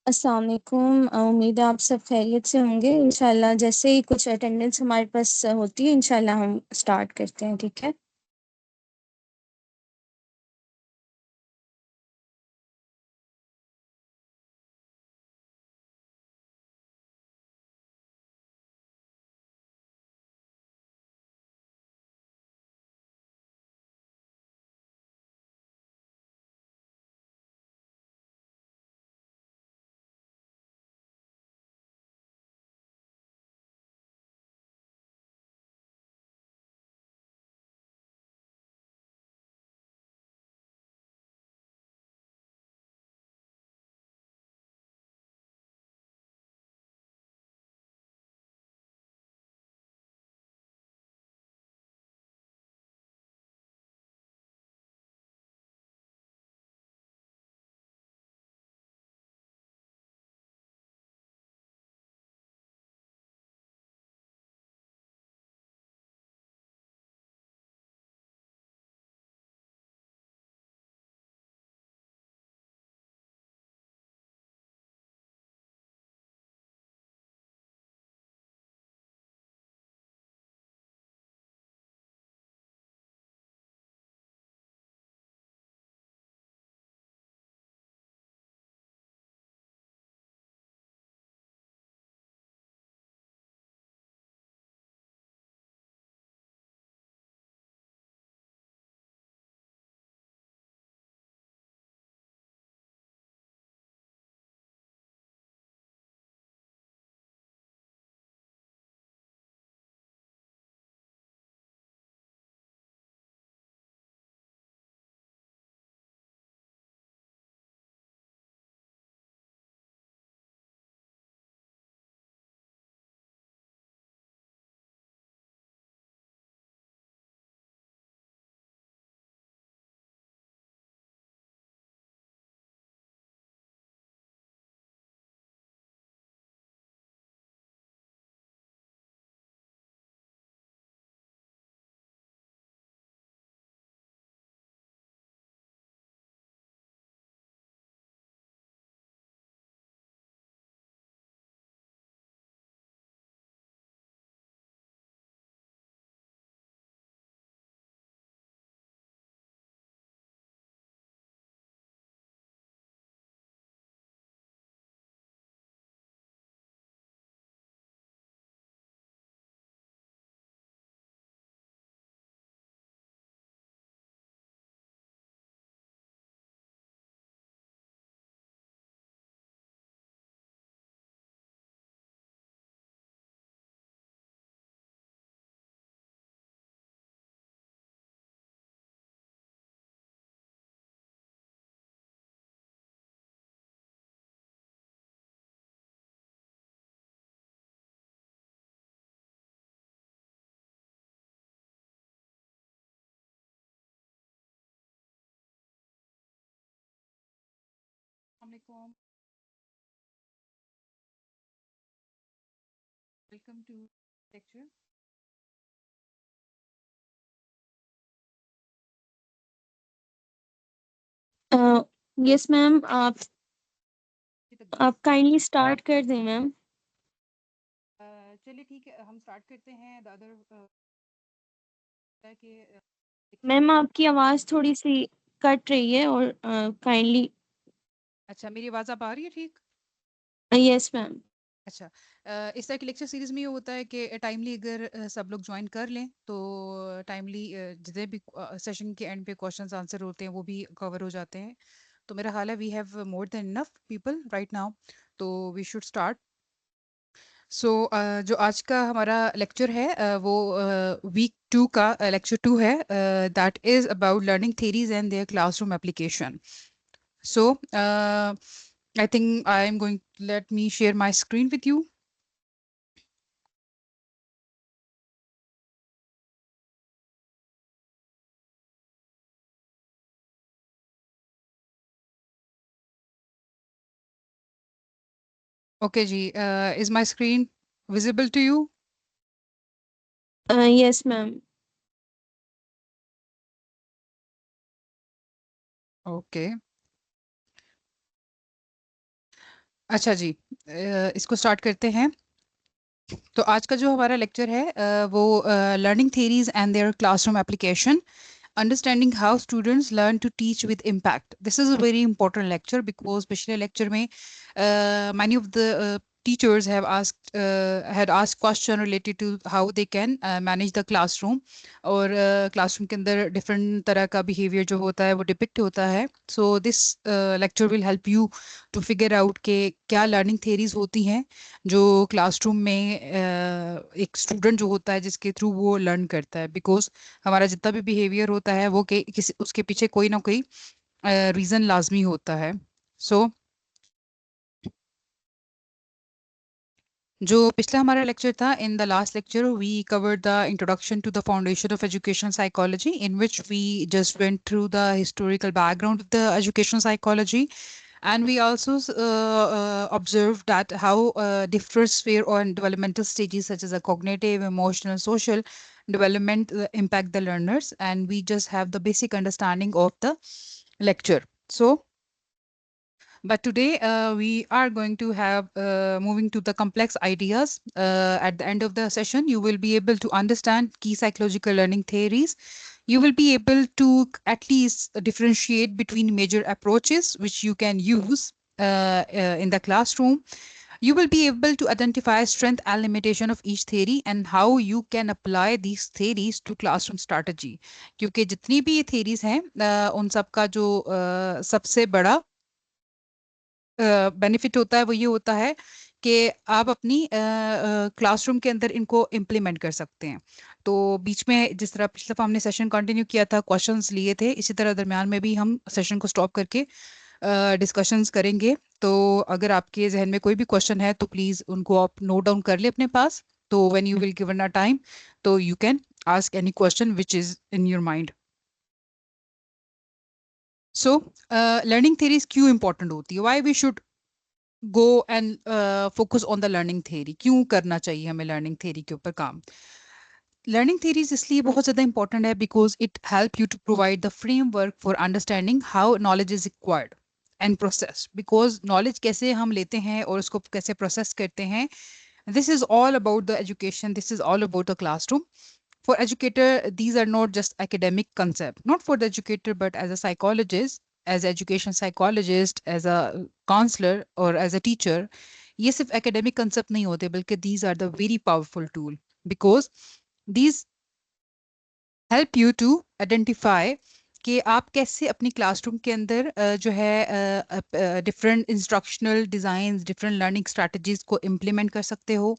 अस्सलाम वालेकुम। उम्मीद है आप सब खैरियत से होंगे। इंशाल्लाह जैसे ही कुछ अटेंडेंस हमारे पास होती है इंशाल्लाह हम स्टार्ट करते हैं, ठीक है। Assalamualaikum. Welcome to lecture. Yes ma'am, आप अभी तक आप काइंडली स्टार्ट कर दें मैम। चलिए ठीक है, हम स्टार्ट करते हैं। दादर है कि मैम लेक्चर। आपकी आवाज़ थोड़ी सी कट रही है और काइंडली। अच्छा, मेरी आवाज़ अब आ रही है ठीक? Yes ma'am. अच्छा, इस तरह की लेक्चर सीरीज में ये होता है कि टाइमली अगर सब लोग ज्वाइन कर लें तो टाइमली जितने भी सेशन के एंड पे क्वेश्चंस आंसर होते हैं वो भी कवर हो जाते हैं। तो मेरा ख्याल है we have more than enough people right now, तो वी शुड स्टार्ट। सो जो आज का हमारा लेक्चर है वो वीक 2 का लेक्चर 2 है, that is about learning theories and their classroom application. So I think I am going let me share my screen with you. Okay जी, is my screen visible to you? Yes ma'am. Okay, अच्छा जी, इसको start करते हैं। तो आज का जो हमारा लेक्चर है वो learning theories and their classroom application, understanding how students learn to teach with impact. This is a very important lecture because पिछले lecture में many of the teachers have asked question related to how they can manage the classroom, और classroom के अंदर different तरह का behavior जो होता है वो depict होता है. So this lecture will help you to figure out कि क्या learning theories होती हैं जो क्लासरूम में एक स्टूडेंट जो होता है जिसके थ्रू वो लर्न करता है, बिकॉज हमारा जितना भी बिहेवियर होता है वो किसी उसके पीछे कोई ना कोई रीजन लाजमी होता है. सो जो पिछला हमारा लेक्चर था, in the last lecture we covered the introduction to the foundation of education psychology, in which we just went through the historical background of the education psychology. And we also observed that how different sphere or developmental stages such as a cognitive, emotional, social development impact the learners. And we just have the basic understanding of the lecture. So, but today we are going to have moving to the complex ideas. At the end of the session, you will be able to understand key psychological learning theories. You will be able to at least differentiate between major approaches which you can use in the classroom. You will be able to identify strength and limitation of each theory and how you can apply these theories to classroom strategy. क्योंकि जितनी भी ये theories हैं उन सब का जो सबसे बड़ा बेनिफिट होता है वो ये होता है कि आप अपनी क्लासरूम के अंदर इनको इम्प्लीमेंट कर सकते हैं. तो बीच में जिस तरह पिछले दफा हमने सेशन कंटिन्यू किया था, क्वेश्चंस लिए थे, इसी तरह दरमियान में भी हम सेशन को स्टॉप करके डिस्कशंस करेंगे. तो अगर आपके जहन में कोई भी क्वेश्चन है तो प्लीज उनको आप नोट डाउन कर ले अपने पास. तो when you will given a time, तो you can ask any question which is in your mind. So learning theories क्यों इंपॉर्टेंट होती है, why we should go and focus on the learning theory, क्यों करना चाहिए हमें लर्निंग थेरी के ऊपर काम. लर्निंग थेरीज इसलिए बहुत ज़्यादा इंपॉर्टेंट है because it help you to provide the framework for understanding how knowledge is acquired and process. Because knowledge कैसे हम लेते हैं और उसको कैसे प्रोसेस करते हैं, this is all about the education, this is all about the classroom. For educator, these are not just academic concept, not for the educator but as a psychologist, as education psychologist, as a counselor or as a teacher, ये सिर्फ academic concept नहीं होते बल्कि these are the very powerful tool because these help you to identify कि आप कैसे अपनी classroom के अंदर जो है different instructional design, different learning strategies को इम्प्लीमेंट कर सकते हो.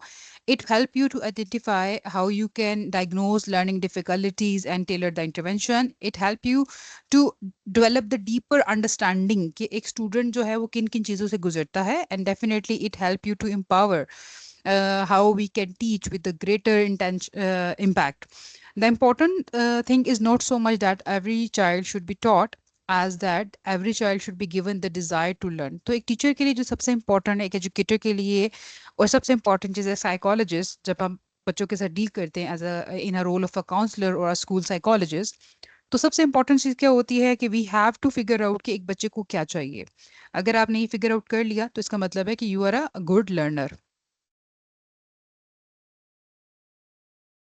It help you to identify how you can diagnose learning difficulties and tailor the intervention. It help you to develop the deeper understanding कि एक स्टूडेंट जो है वो किन किन चीज़ों से गुजरता है. And definitely it help you to empower how we can teach with a greater impact. The important thing is not so much that every child should be taught as that every child should be given the desire to learn. तो एक teacher के लिए जो सबसे important है, एक educator के लिए और सबसे इम्पोर्टेंट चीज़ है साइकोलॉजिस्ट, जब हम बच्चों के साथ डील करते हैं as a in a role of a counsellor और अ स्कूल साइकोलॉजिस्ट, तो सबसे इम्पोर्टेंट चीज़ क्या होती है कि we have to figure out कि एक बच्चे को क्या चाहिए. अगर आपने ये फिगर आउट कर लिया तो इसका मतलब है कि you are a good learner.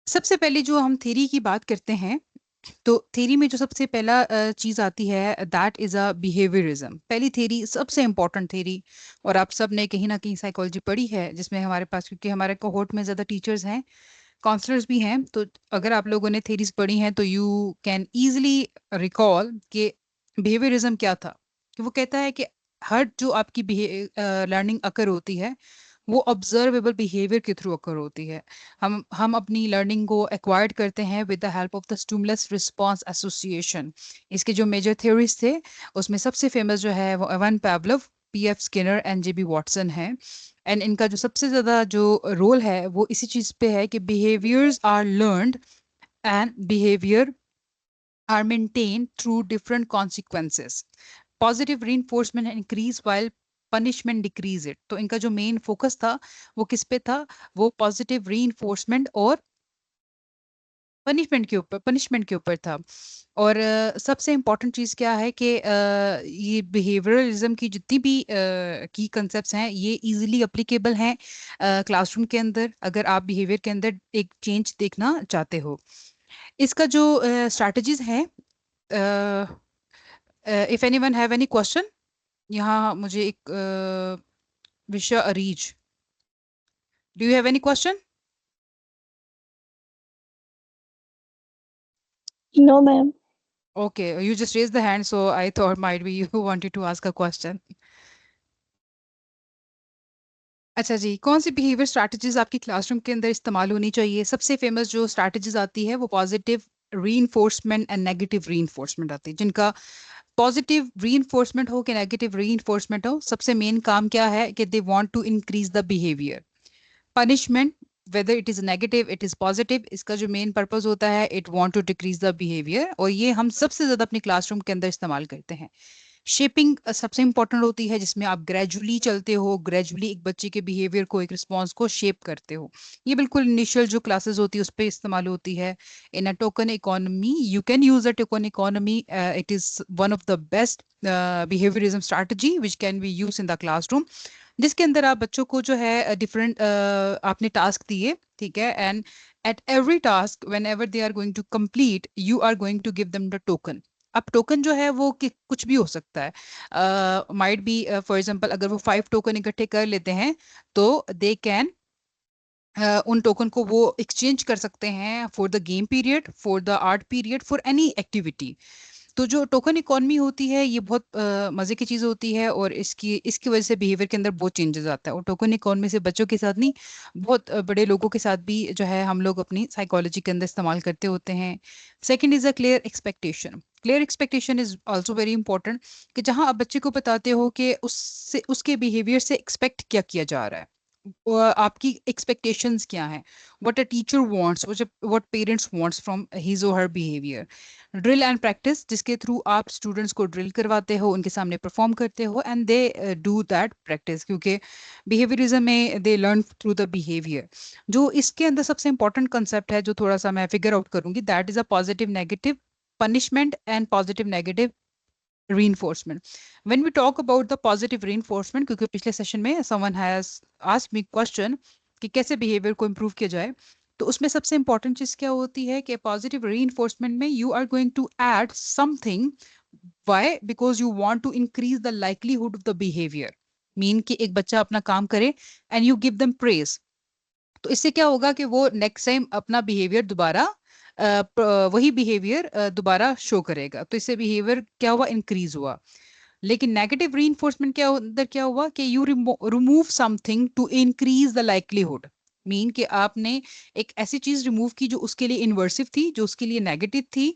सबसे पहले जो हम थ्योरी की बात करते हैं, तो थ्योरी में जो सबसे पहला चीज आती है दैट इज अ बिहेवियरिज्म. पहली थ्योरी, सबसे इम्पोर्टेंट थ्योरी, और आप सब ने कहीं ना कहीं साइकोलॉजी पढ़ी है जिसमें हमारे पास, क्योंकि हमारे कोहोर्ट में ज्यादा टीचर्स हैं, काउंसलर्स भी हैं, तो अगर आप लोगों ने थ्योरीज पढ़ी हैं तो यू कैन इजीली रिकॉल कि बिहेवियरिज्म क्या था. कि वो कहता है कि हर जो आपकी लर्निंग अकर होती है वो ऑब्जर्वेबल बिहेवियर के थ्रू अकर होती है. हम अपनी लर्निंग को एक्वायर्ड करते हैं with the help of the stimulus response association. इसके जो मेजर थ्योरीज थे उसमें सबसे फेमस जो है वो Ivan Pavlov, P F Skinner and J B Watson है. एंड इनका जो सबसे ज्यादा जो रोल है वो इसी चीज पे है कि behaviours are learned and behaviour are maintained through different consequences. Positive reinforcement increase while punishment decrease it. तो इनका जो मेन फोकस था वो किस पे था, वो पॉजिटिव री और पनिशमेंट के ऊपर था। और सबसे इम्पोर्टेंट चीज़ क्या है कि ये बिहेवियरलिज्म की जितनी भी की कंसेप्ट्स हैं ये इजीली अप्लीकेबल हैं क्लासरूम के अंदर, अगर आप बिहेवियर के अंदर एक चेंज देखना चाहते हो। इसका जो स्ट्रैटेजीज हैं, if anyone have any question, यहाँ मुझे एक विशा Areej, do you have any question? No, ma'am. Okay, you just raised the hand, so I thought might be you wanted to ask a question. अच्छा जी, कौन सी बिहेवियर स्ट्रैटेजीज आपकी classroom के अंदर इस्तेमाल होनी चाहिए? सबसे फेमस जो स्ट्रैटेजीज आती है वो positive reinforcement and negative reinforcement आती है। जिनका पॉजिटिव रीइंफोर्समेंट हो कि नेगेटिव रीइंफोर्समेंट हो, सबसे मेन काम क्या है कि they want to increase the behaviour. Punishment, whether it is negative it is positive, इसका जो मेन पर्पस होता है it want to decrease the behaviour, और ये हम सबसे ज्यादा अपनी क्लासरूम के अंदर इस्तेमाल करते हैं। शेपिंग सबसे इंपॉर्टेंट होती है, जिसमें आप ग्रेजुअली चलते हो, ग्रेजुअली एक बच्चे के बिहेवियर को, एक रिस्पॉन्स को शेप करते हो। ये बिल्कुल इनिशियल जो क्लासेस होती है उस पर इस्तेमाल होती है। In a token economy you can use a token economy, it is one of the best behaviourism strategy which can be use in the classroom, जिसके अंदर आप बच्चों को जो है डिफरेंट आपने टास्क दिए, ठीक है, and at every task whenever they are going to complete you are going to give them the token. अब टोकन जो है वो कुछ भी हो सकता है, माइट बी फॉर एग्जांपल अगर वो 5 टोकन इकट्ठे कर लेते हैं तो दे कैन उन टोकन को वो एक्सचेंज कर सकते हैं for the game period, for the art period, for any activity. तो जो टोकन इकोनॉमी होती है ये बहुत मजे की चीज होती है, और इसकी इसकी वजह से बिहेवियर के अंदर बहुत चेंजेस आता है। और टोकन इकोनॉमी से बच्चों के साथ नहीं, बहुत बड़े लोगों के साथ भी जो है हम लोग अपनी साइकोलॉजी के अंदर इस्तेमाल करते होते हैं। Second is a clear expectation. Clear expectation is also very important, कि जहां आप बच्चे को बताते हो कि उससे उसके बिहेवियर से एक्सपेक्ट क्या किया जा रहा है, आपकी एक्सपेक्टेशंस क्या हैं, what a teacher wants, what parents wants from his और हर बिहेवियर। ड्रिल एंड प्रैक्टिस, जिसके थ्रू आप स्टूडेंट्स को ड्रिल करवाते हो, उनके सामने परफॉर्म करते हो, and they do that practice, क्योंकि बिहेवियरिज्म में they learn through the behaviour. जो इसके अंदर सबसे इंपॉर्टेंट कंसेप्ट है जो थोड़ा सा मैं फिगर आउट करूंगी, that is a positive negative punishment and positive negative reinforcement. When we talk about the positive reinforcement, क्योंकि पिछले सेशन में someone has asked me question कि कैसे बिहेवियर को इम्प्रूव किया जाए, तो उसमें सबसे इंपॉर्टेंट चीज क्या होती है कि पॉजिटिव रीइंफोर्समेंट में you are going to add something. Why? Because you want to increase the likelihood of the behaviour. Mean कि एक बच्चा अपना काम करे and you give them praise, तो इससे क्या होगा कि वो नेक्स्ट टाइम अपना बिहेवियर दोबारा वही बिहेवियर दोबारा शो करेगा, तो इससे बिहेवियर क्या हुआ, इंक्रीज हुआ। लेकिन नेगेटिव रीइंफोर्समेंट क्या अंदर क्या हुआ कि you remove something to increase the likelihood. Mean कि आपने एक ऐसी चीज रिमूव की जो उसके लिए इन्वर्सिव थी, जो उसके लिए नेगेटिव थी,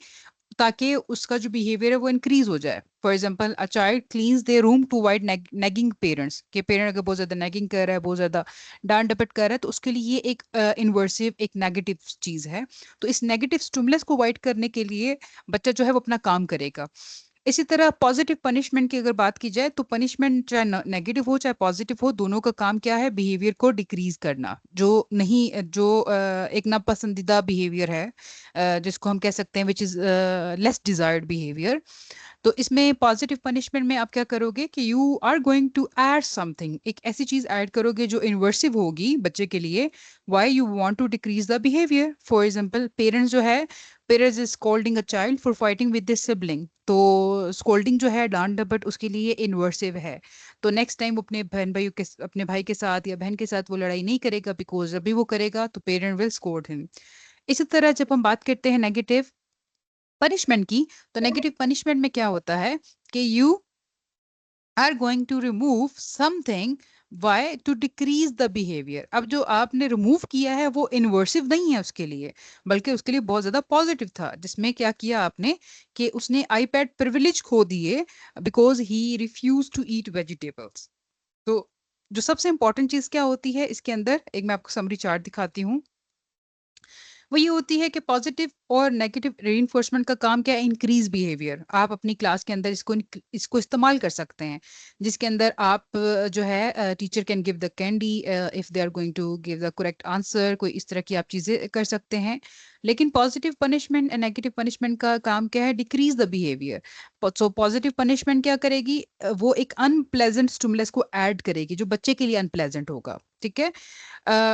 ताकि उसका जो बिहेवियर है वो इंक्रीज हो जाए। For example a child cleans their room to avoid nagging parents, के पेरेंट अगर बहुत ज्यादा नेगिंग कर रहा है, बहुत ज्यादा डांट डपट कर रहा है, तो उसके लिए ये एक इन्वर्सिव एक नेगेटिव चीज है। तो इस नेगेटिव स्टिमुलस को अवॉइड करने के लिए बच्चा जो है वो अपना काम करेगा। इसी तरह पॉजिटिव पनिशमेंट की अगर बात की जाए, तो पनिशमेंट चाहे नेगेटिव हो चाहे पॉजिटिव हो, दोनों का काम क्या है, बिहेवियर को डिक्रीज करना। जो नहीं जो एक नापसंदीदा बिहेवियर है, जिसको हम कह सकते हैं which is less desired behaviour, तो इसमें पॉजिटिव पनिशमेंट में आप क्या करोगे कि you are going to add something, एक ऐसी चीज ऐड करोगे जो इन्वर्सिव होगी बच्चे के लिए। Why? You want to decrease the behaviour. For example parents जो है, parents is scolding a child for fighting with this sibling, तो स्कोल्डिंग जो है, डांट डपट, उसके लिए इन्वर्सिव है। तो नेक्स्ट टाइम अपने बहन भाई के अपने भाई के साथ या बहन के साथ वो लड़ाई नहीं करेगा, बिकॉज जब भी वो करेगा तो पेरेंट विल स्कोल्ड हिम। इसी तरह जब हम बात करते हैं नेगेटिव पनिशमेंट की, तो नेगेटिव पनिशमेंट में क्या होता है कि you are going to remove something, why? To decrease the behaviour. अब जो आपने रिमूव किया है वो इन्वर्सिव नहीं है उसके लिए, बल्कि उसके लिए बहुत ज्यादा पॉजिटिव था, जिसमें क्या किया आपने कि उसने आईपैड प्रिविलेज खो दिए because he refuse to eat vegetables. तो जो सबसे इंपॉर्टेंट चीज क्या होती है इसके अंदर, एक मैं आपको समरी चार्ट दिखाती हूँ, वो ये होती है कि पॉजिटिव और नेगेटिव रीइंफोर्समेंट का काम क्या है? Increase behaviour. आप अपनी क्लास के अंदर इसको इस्तेमाल कर सकते हैं, जिसके अंदर आप जो है teacher can give the candy if they are going to give the correct answer, कोई इस तरह की आप चीजें कर सकते हैं। लेकिन positive punishment and negative punishment का काम क्या है? Decrease the behaviour. So positive punishment क्या करेगी? वो एक अनप्लेजेंट स्टिमुलस को ऐड करेगी जो बच्चे के लिए अनप्लेजेंट होगा, ठीक है।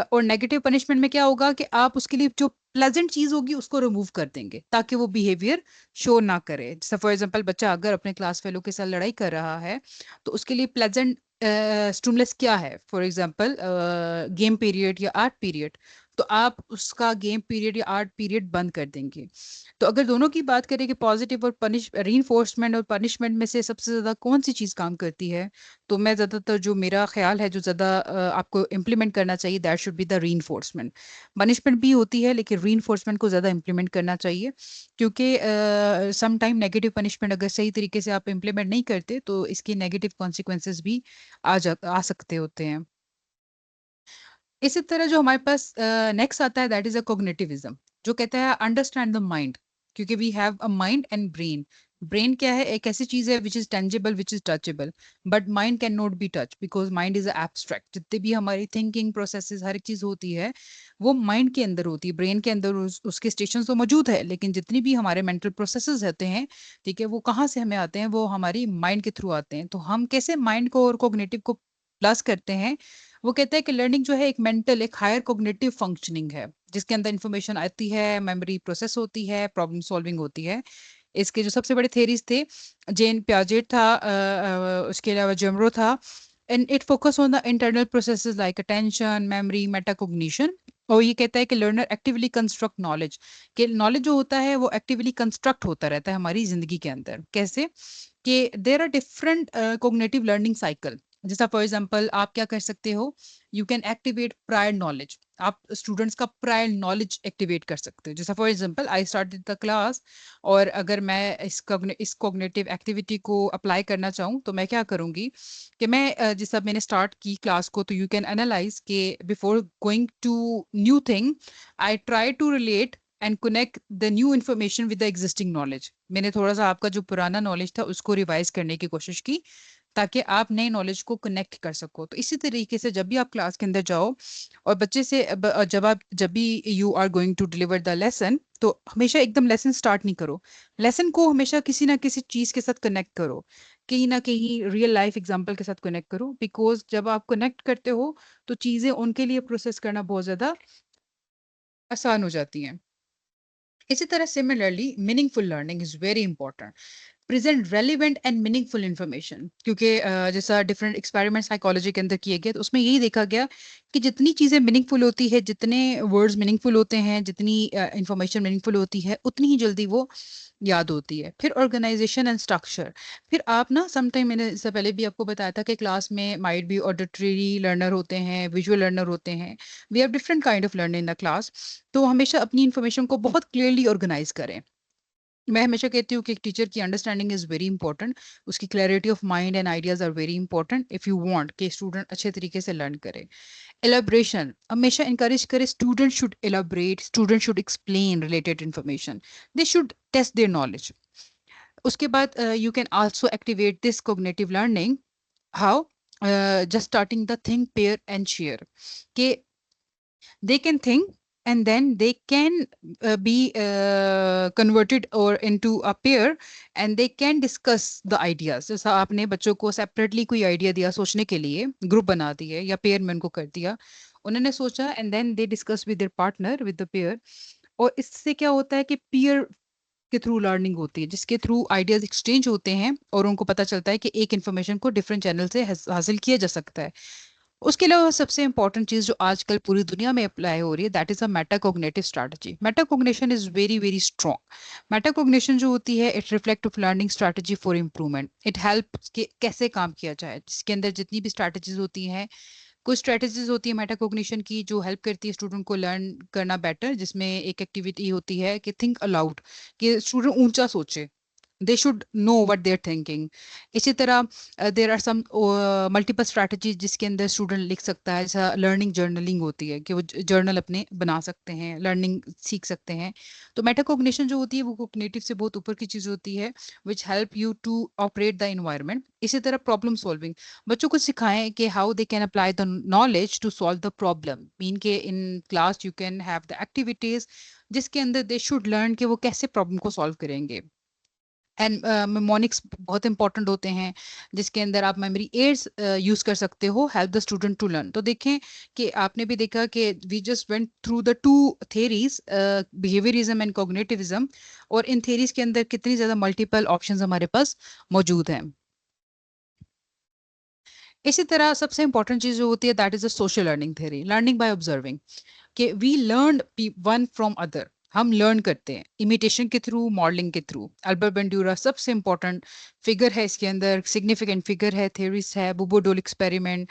और नेगेटिव पनिशमेंट में क्या होगा कि आप उसके लिए जो प्लेजेंट चीज होगी उसको रिमूव कर देंगे ताकि वो बिहेवियर शो ना करे। जैसे फॉर एग्जांपल बच्चा अगर अपने क्लास फेलो के साथ लड़ाई कर रहा है तो उसके लिए प्लेजेंट स्टिमुलस क्या है? फॉर एग्जांपल गेम पीरियड या आर्ट पीरियड, तो आप उसका गेम पीरियड या आर्ट पीरियड बंद कर देंगे। तो अगर दोनों की बात करें कि पॉजिटिव और पनिश रीइंफोर्समेंट और पनिशमेंट में से सबसे ज्यादा कौन सी चीज काम करती है, तो मैं ज्यादातर जो मेरा ख्याल है जो ज्यादा आपको इम्प्लीमेंट करना चाहिए that should be the reinforcement. Punishment भी होती है लेकिन रीइंफोर्समेंट को ज्यादा इम्प्लीमेंट करना चाहिए, क्योंकि सम टाइम नेगेटिव पनिशमेंट अगर सही तरीके से आप इम्प्लीमेंट नहीं करते तो इसके नेगेटिव कॉन्सिक्वेंसेस भी आ सकते होते हैं। इसी तरह जो हमारे पास नेक्स्ट आता है दैट इज अ कोग्निटिविज्म, जो कहता है अंडरस्टैंड द माइंड, क्योंकि we have a mind and brain. Brain क्या है? एक ऐसी चीज है which is tangible, which is touchable, but mind can not be touch because mind is abstract. जितने भी हमारी थिंकिंग प्रोसेसेस हर एक चीज होती है वो माइंड के अंदर होती है, ब्रेन के अंदर उसके स्टेशन तो मौजूद है, लेकिन जितनी भी हमारे मेंटल प्रोसेसेस होते हैं, ठीक है, वो कहाँ से हमें आते हैं? वो हमारी माइंड के थ्रू आते हैं। तो हम कैसे माइंड को और कोग्निटिव को प्लस करते हैं? वो कहते हैं कि लर्निंग जो है एक मेंटल, एक हायर कोग्निटिव फंक्शनिंग है, जिसके अंदर इंफॉर्मेशन आती है, मेमोरी प्रोसेस होती है, प्रॉब्लम सॉल्विंग होती है। इसके जो सबसे बड़े थेरीज थे, जेन प्याजेट था, उसके अलावा जेमरो था, and it focus on the internal processes like attention, memory, metacognition. और ये कहता है कि लर्नर एक्टिवली कंस्ट्रक्ट नॉलेज, कि नॉलेज जो होता है वो एक्टिवली कंस्ट्रक्ट होता रहता है हमारी जिंदगी के अंदर। कैसे? कि there are different cognitive learning cycle. जैसा फॉर एग्जांपल आप क्या कर सकते हो? You can activate prior knowledge. आप स्टूडेंट्स का प्रायर नॉलेज एक्टिवेट कर सकते हो। जैसा for example I started the class, और अगर मैं इस कॉग्निटिव एक्टिविटी को अप्लाई करना चाहूँ तो मैं क्या करूँगी कि मैं जैसा मैंने स्टार्ट की क्लास को, तो यू कैन एनालाइज के before going to new thing I try to relate and connect the new information with the existing knowledge. मैंने थोड़ा सा आपका जो पुराना नॉलेज था उसको रिवाइज करने की कोशिश की ताकि आप नए नॉलेज को कनेक्ट कर सको। तो इसी तरीके से जब भी आप क्लास के अंदर जाओ और बच्चे से जब भी you are going to deliver the lesson, तो हमेशा एकदम लेसन स्टार्ट नहीं करो। लेसन को हमेशा किसी ना किसी चीज के साथ कनेक्ट करो, कहीं ना कहीं रियल लाइफ एग्जांपल के साथ कनेक्ट करो, बिकॉज जब आप कनेक्ट करते हो तो चीजें उनके लिए प्रोसेस करना बहुत ज्यादा आसान हो जाती हैं। इसी तरह similarly meaningful learning is very important. Present relevant and meaningful information, क्योंकि जैसा डिफरेंट एक्सपेरिमेंट्स साइकोलॉजी के अंदर किए गए तो उसमें यही देखा गया कि जितनी चीज़ें मीनिंगफुल होती है, जितने वर्ड्स मीनिंगफुल होते हैं, जितनी इंफॉर्मेशन मीनिंगफुल होती है, उतनी ही जल्दी वो याद होती है। फिर ऑर्गेनाइजेशन एंड स्ट्रक्चर। फिर आप ना समटाइम, मैंने इससे पहले भी आपको बताया था कि क्लास में माइट भी ऑडिटरी लर्नर होते हैं, विजुअल लर्नर होते हैं, we have different kind of learner in the class. तो हमेशा अपनी इन्फॉर्मेशन को बहुत क्लियरली ऑर्गेनाइज करें। मैं हमेशा कहती हूँ कि एक टीचर की अंडरस्टैंडिंग इज वेरी इंपॉर्टेंट, उसकी clarity of mind and ideas are very important if you want कि स्टूडेंट अच्छे तरीके से लर्न करे। एलाब्रेशन हमेशा इंकरेज करे, student should elaborate, student should explain related information, they should test their knowledge. उसके बाद you can also activate this cognitive learning. How? Just starting the think pair and share, के they can think and then they can be converted or into a pair and they can discuss the ideas। जैसा आपने बच्चों को separately कोई idea दिया सोचने के लिए, ग्रुप बना दिए या पेयर में उनको कर दिया, उन्होंने सोचा and then they discuss with their partner with the pair. और इससे क्या होता है कि पीयर के थ्रू लर्निंग होती है, जिसके थ्रू आइडियाज एक्सचेंज होते हैं और उनको पता चलता है कि एक इन्फॉर्मेशन को डिफरेंट चैनल से हासिल किया जा सकता है। उसके अलावा सबसे इंपॉर्टेंट चीज जो आजकल पूरी दुनिया में अप्लाई हो रही है that is a metacognitive strategy. Metacognition is very very strong. Metacognition जो होती है it reflect of learning strategy for improvement. It help के कैसे काम किया जाए, जिसके अंदर जितनी भी स्ट्रैटेजीज होती हैं, कुछ स्ट्रैटेजीज होती है मेटाकोग्निशन की जो हेल्प करती है स्टूडेंट को लर्न करना बेटर, जिसमें एक एक्टिविटी होती है कि थिंक अलाउड, कि स्टूडेंट ऊंचा सोचे, they should know what they're thinking. इसी तरह there are some multiple strategies जिसके अंदर स्टूडेंट लिख सकता है, जैसा लर्निंग जर्नलिंग होती है कि वो जर्नल अपने बना सकते हैं, लर्निंग सीख सकते हैं। तो मेटाकोग्निशन जो होती है वो कोग्निटिव से बहुत ऊपर की चीज होती है, which help you to operate the environment. इसी तरह प्रॉब्लम सॉल्विंग, बच्चों को सिखाएं कि how they can apply the knowledge to solve the problem. Mean के in class you can have the activities जिसके अंदर दे शुड लर्न कि वो कैसे प्रॉब्लम को सॉल्व करेंगे। एंड मेमोनिक्स बहुत इंपॉर्टेंट होते हैं, जिसके अंदर आप मेमोरी एड्स यूज कर सकते हो, help the student to learn. तो देखें कि आपने भी देखा कि we just went through the two theories, behaviourism and cognitivism, और इन थेरीज के अंदर कितनी ज्यादा मल्टीपल ऑप्शंस हमारे पास मौजूद हैं। इसी तरह सबसे इंपॉर्टेंट चीज जो होती है that is the social learning theory, learning by observing, कि we learn one from other. हम लर्न करते हैं इमिटेशन के थ्रू, मॉडलिंग के थ्रू। अल्बर्ट बेंड्यूरा सबसे इंपॉर्टेंट फिगर है इसके अंदर, सिग्निफिकेंट फिगर है, थ्योरीज है, बुबोडोल एक्सपेरिमेंट।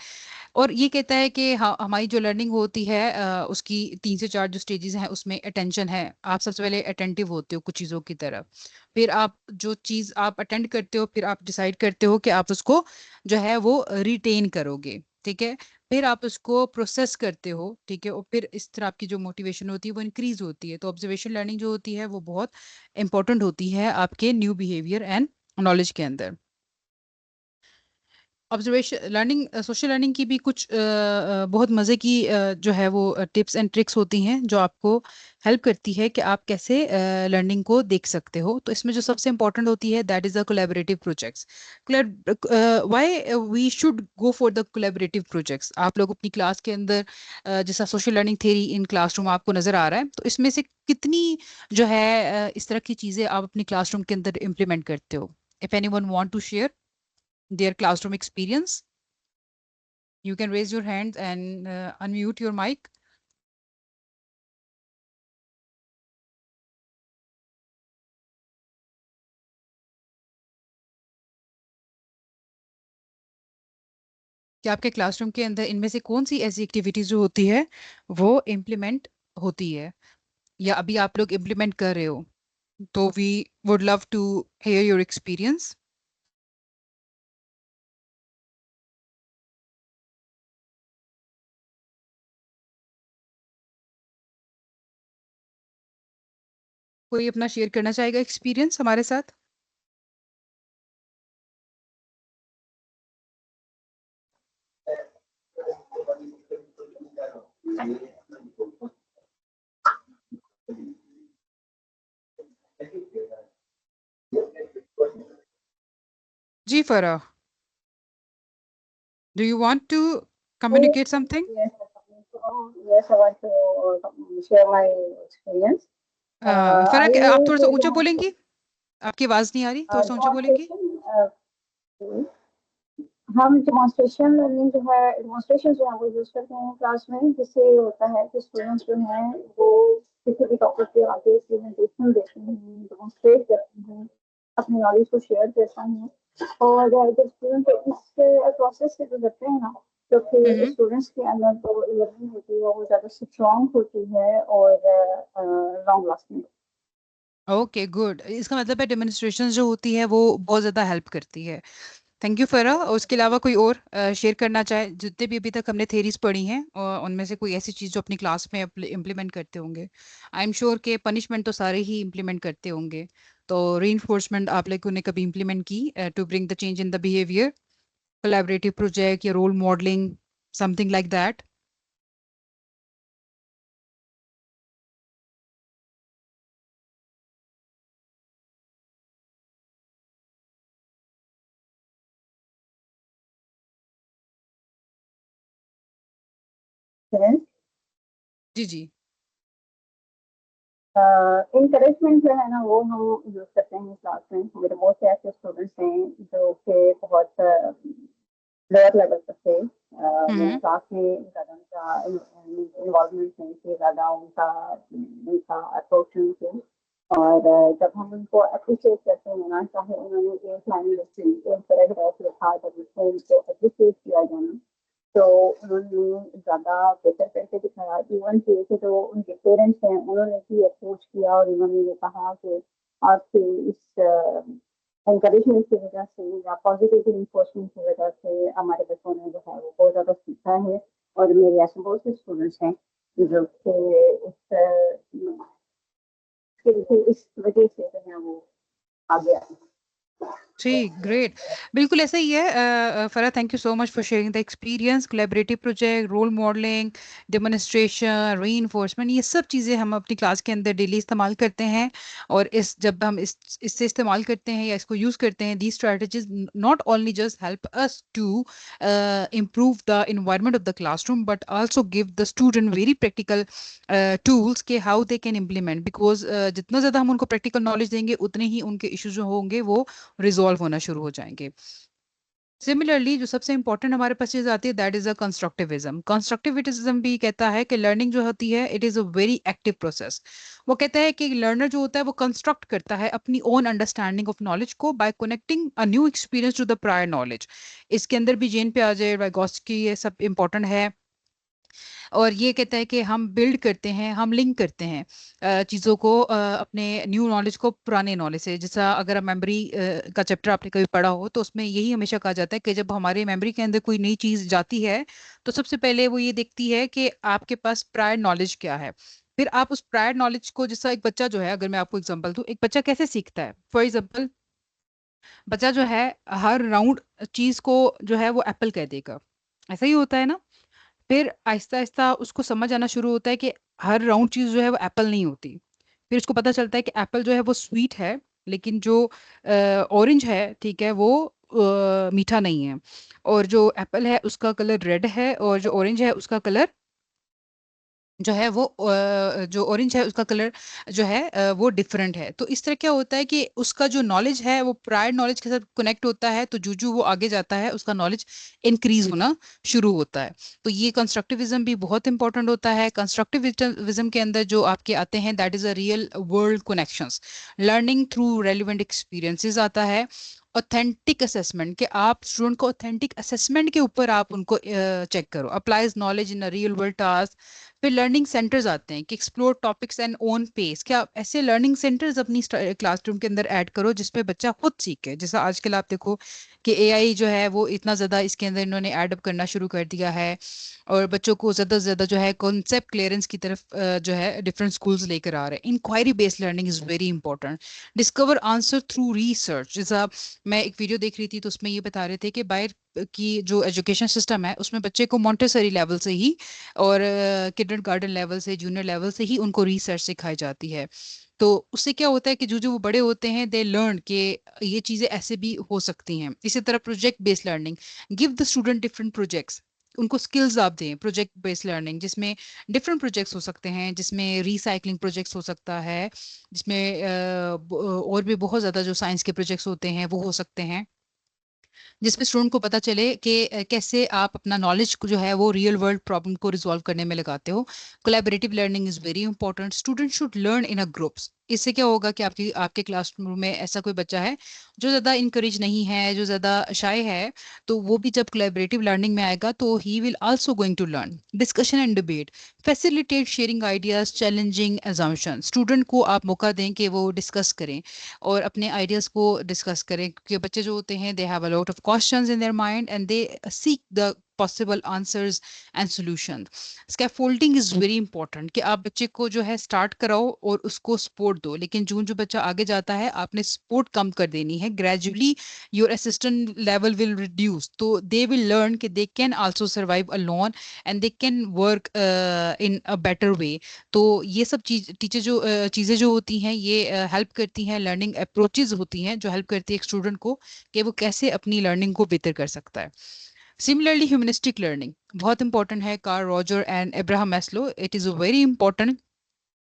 और ये कहता है कि हमारी जो लर्निंग होती है उसकी 3 से 4 जो स्टेजेस हैं उसमें अटेंशन है। आप सबसे पहले अटेंटिव होते हो कुछ चीज़ों की तरफ, फिर आप जो चीज़ आप अटेंड करते हो फिर आप डिसाइड करते हो कि आप उसको जो है वो रिटेन करोगे, ठीक है। फिर आप उसको प्रोसेस करते हो, ठीक है, और फिर इस तरह आपकी जो मोटिवेशन होती है वो इंक्रीज होती है। तो ऑब्जर्वेशन लर्निंग जो होती है वो बहुत इंपॉर्टेंट होती है आपके न्यू बिहेवियर एंड नॉलेज के अंदर। ऑब्जर्वेशन लर्निंग, सोशल लर्निंग की भी कुछ बहुत मज़े की जो है वो टिप्स एंड ट्रिक्स होती हैं जो आपको हेल्प करती है कि आप कैसे लर्निंग को देख सकते हो। तो इसमें जो सबसे इंपॉर्टेंट होती है that is the collaborative projects. Why we should go for the collaborative projects. आप लोग अपनी क्लास के अंदर जैसा social learning theory in classroom आपको नज़र आ रहा है, तो इसमें से कितनी जो है इस तरह की चीज़ें आप अपनी क्लासरूम के अंदर इम्प्लीमेंट करते हो? If anyone want to share their classroom experience, you can raise your hand and unmute your mic. कि आपके क्लासरूम के अंदर इनमें से कौन सी ऐसी एक्टिविटीज जो होती है वो इम्प्लीमेंट होती है या अभी आप लोग इम्प्लीमेंट कर रहे हो? तो we would love to hear your experience. कोई अपना शेयर करना चाहेगा एक्सपीरियंस हमारे साथ? जी Farah, do you want to Yes, communicate something? yes, I want to share my experience. फरा, आप थोड़ा सा ऊंचा I बोलेंगी? आपकी आवाज नहीं आ रही, थोड़ा सा ऊंचा बोलेंगी। demonstration, हम डेमोन्स्ट्रेशन लर्निंग जो है, डेमोन्स्ट्रेशन जो है वो यूज करते हैं क्लास में, जिससे ये होता है कि स्टूडेंट्स जो हैं वो किसी भी टॉपिक के आगे प्रेजेंटेशन देते हैं, डेमोन्स्ट्रेट करते हैं, अपनी नॉलेज को शेयर करते हैं। और जब स्टूडेंट इस प्रोसेस से गुजरते हैं ना, तो फिर स्टूडेंट्स के अंदर जो लर्निंग होती है वो ज़्यादा स्ट्रॉन्ग होती है और लॉन्ग लास्टिंग। ओके गुड, इसका मतलब है डेमोन्स्ट्रेशन जो होती है वो बहुत ज्यादा हेल्प करती है। थैंक यू फरा। और उसके अलावा कोई और शेयर करना चाहे? जितने भी अभी तक हमने थेरीज पढ़ी हैं और उनमें से कोई ऐसी चीज़ जो अपनी क्लास में इम्प्लीमेंट करते होंगे? आई एम श्योर के पनिशमेंट तो सारे ही इम्प्लीमेंट करते होंगे, तो रीइंफोर्समेंट आप लोगों ने कभी इम्प्लीमेंट की to bring the change in the behaviour? Collaborative project या role modelling, something like that? जी जी। इंकरेजमेंट जो है ना वो हम यूज करते हैं क्लास में। मेरे बहुत से ऐसे स्टूडेंट्स हैं जो कि बहुत लोअर लेवल पर थे, मैं क्लास में ज़्यादा उनका इन्वॉल्वमेंट नहीं थे, ज़्यादा उनका उनका अप्रोच नहीं थे। और जब हम उनको अप्रिशिएट करते हैं ना, चाहे उन्होंने एक लाइन लिखी, एक पैराग्राफ लिखा, जब उसको उनको अप्रिशिएट किया जाना, तो उन्होंने ज़्यादा बेटर करके दिखाया। इवन कि जो उनके पेरेंट्स हैं उन्होंने भी अप्रोच किया और उन्होंने ये कहा कि आपके इस एनकरेजमेंट की वजह से या पॉजिटिव रिइंफोर्समेंट की वजह से हमारे बच्चों ने जो है वो बहुत ज़्यादा सीखा है। और मेरे ऐसे बहुत से स्टूडेंट्स हैं जो कि इस वजह से जो है वो आगे आए। जी, ग्रेट। बिल्कुल ऐसा ही है Farah, thank you so much for sharing the experience. Collaborative project, role modelling, demonstration, reinforcement, ये सब चीज़ें हम अपनी क्लास के अंदर डेली इस्तेमाल करते हैं। और जब हम इससे इस्तेमाल करते हैं या इसको यूज़ करते हैं, the strategies not only just help us to improve the environment of the classroom but also give the student very practical tools के how they can implement, because जितना ज़्यादा हम उनको practical knowledge देंगे उतने ही उनके issues जो होंगे वो रिजॉल्व होना शुरू हो जाएंगे। सिमिलरली जो सबसे इंपॉर्टेंट हमारे पास चीज आती है that is a constructivism. Constructivism भी कहता है कि लर्निंग जो होती है it is a very active process. वो कहता है कि लर्नर जो होता है वो कंस्ट्रक्ट करता है अपनी ओन अंडरस्टैंडिंग ऑफ नॉलेज को by connecting a new experience to the prior knowledge. इसके अंदर भी जेन पियाजे, वाइगोत्स्की, ये सब इंपॉर्टेंट है। और ये कहता है कि हम बिल्ड करते हैं, हम लिंक करते हैं चीज़ों को, अपने न्यू नॉलेज को पुराने नॉलेज से। जैसा अगर मेमोरी का चैप्टर आपने कभी पढ़ा हो तो उसमें यही हमेशा कहा जाता है कि जब हमारे मेमोरी के अंदर कोई नई चीज़ जाती है तो सबसे पहले वो ये देखती है कि आपके पास प्रायर नॉलेज क्या है। फिर आप उस प्रायर नॉलेज को, जैसा एक बच्चा जो है, अगर मैं आपको एग्जांपल दूं, एक बच्चा कैसे सीखता है, फॉर एग्जांपल बच्चा जो है हर राउंड चीज को जो है वो एप्पल कह देगा, ऐसा ही होता है ना। फिर आहिस्ता आहिस्ता उसको समझ आना शुरू होता है कि हर राउंड चीज जो है वो एप्पल नहीं होती। फिर उसको पता चलता है कि एप्पल जो है वो स्वीट है, लेकिन जो ऑरेंज है, ठीक है, वो मीठा नहीं है। और जो एप्पल है उसका कलर रेड है और जो ऑरेंज है उसका कलर जो है वो जो ऑरेंज है उसका कलर जो है वो डिफरेंट है। तो इस तरह क्या होता है कि उसका जो नॉलेज है वो प्रायर नॉलेज के साथ कनेक्ट होता है, तो जो वो आगे जाता है उसका नॉलेज इंक्रीज होना शुरू होता है। तो ये कंस्ट्रक्टिविज्म भी बहुत इंपॉर्टेंट होता है। कंस्ट्रक्टिविज्म के अंदर जो आपके आते हैं that is a real world connections, learning through relevant experiences आता है। ऑथेंटिक असेसमेंट, कि आप स्टूडेंट को ऑथेंटिक असेसमेंट के ऊपर आप उनको चेक करो, applies knowledge in a real world task. फिर लर्निंग सेंटर्स आते हैं कि explore topics and own pace, क्या आप ऐसे लर्निंग सेंटर्स अपनी क्लासरूम के अंदर ऐड करो जिसपे बच्चा खुद सीखे। जैसा आजकल आप देखो कि एआई जो है वो इतना ज़्यादा इसके अंदर इन्होंने ऐड अप करना शुरू कर दिया है, और बच्चों को ज़्यादा से ज़्यादा जो है कॉन्सेप्ट क्लियरेंस की तरफ जो है डिफरेंट स्कूल्स लेकर आ रहे हैं। Inquiry based learning is very important. Discover answer through research. जैसा मैं एक वीडियो देख रही थी तो उसमें ये बता रहे थे कि बाहर की जो एजुकेशन सिस्टम है उसमें बच्चे को मॉन्टेसरी लेवल से ही और किंडरगार्टन लेवल से, जूनियर लेवल से ही उनको रिसर्च सिखाई जाती है। तो उससे क्या होता है कि जो जो वो बड़े होते हैं दे लर्न कि ये चीज़ें ऐसे भी हो सकती हैं। इसी तरह project based learning, give the student different projects, उनको स्किल्स आप दें। प्रोजेक्ट बेस्ड लर्निंग जिसमें डिफरेंट प्रोजेक्ट्स हो सकते हैं, जिसमें रिसाइकलिंग प्रोजेक्ट्स हो सकता है, जिसमें और भी बहुत ज़्यादा जो साइंस के प्रोजेक्ट्स होते हैं वो हो सकते हैं, जिसमें स्टूडेंट को पता चले कि कैसे आप अपना नॉलेज को जो है वो रियल वर्ल्ड प्रॉब्लम को रिजॉल्व करने में लगाते हो। Collaborative learning is very important. Student should learn in a groups. इससे क्या होगा कि आपके क्लासरूम में ऐसा कोई बच्चा है जो ज़्यादा इंकरेज नहीं है, जो ज़्यादा शाय है, तो वो भी जब कोलैबोरेटिव लर्निंग में आएगा तो he will also going to learn. Discussion and debate, facilitate sharing ideas, challenging assumption. Student को आप मौका दें कि वो डिस्कस करें और अपने आइडियाज को डिस्कस करें, क्योंकि बच्चे जो होते हैं they have a lot of questions in their mind and they seek the possible answers and solution. Scaffolding is very important, कि आप बच्चे को जो है स्टार्ट कराओ और उसको सपोर्ट दो, लेकिन जो बच्चा आगे जाता है आपने सपोर्ट कम कर देनी है। Gradually your assistant level will reduce, तो दे विल लर्न कि they can also survive alone and they can work in a better way. तो ये सब चीज़ें जो होती हैं ये हेल्प करती हैं, लर्निंग अप्रोचेज होती हैं जो हेल्प करती है एक स्टूडेंट को कि वो कैसे अपनी लर्निंग को बेहतर कर सकता है। सिमिलरली ह्यूमनिस्टिक लर्निंग बहुत इंपॉर्टेंट है। Carl Roger and Abraham Maslow, it is a very important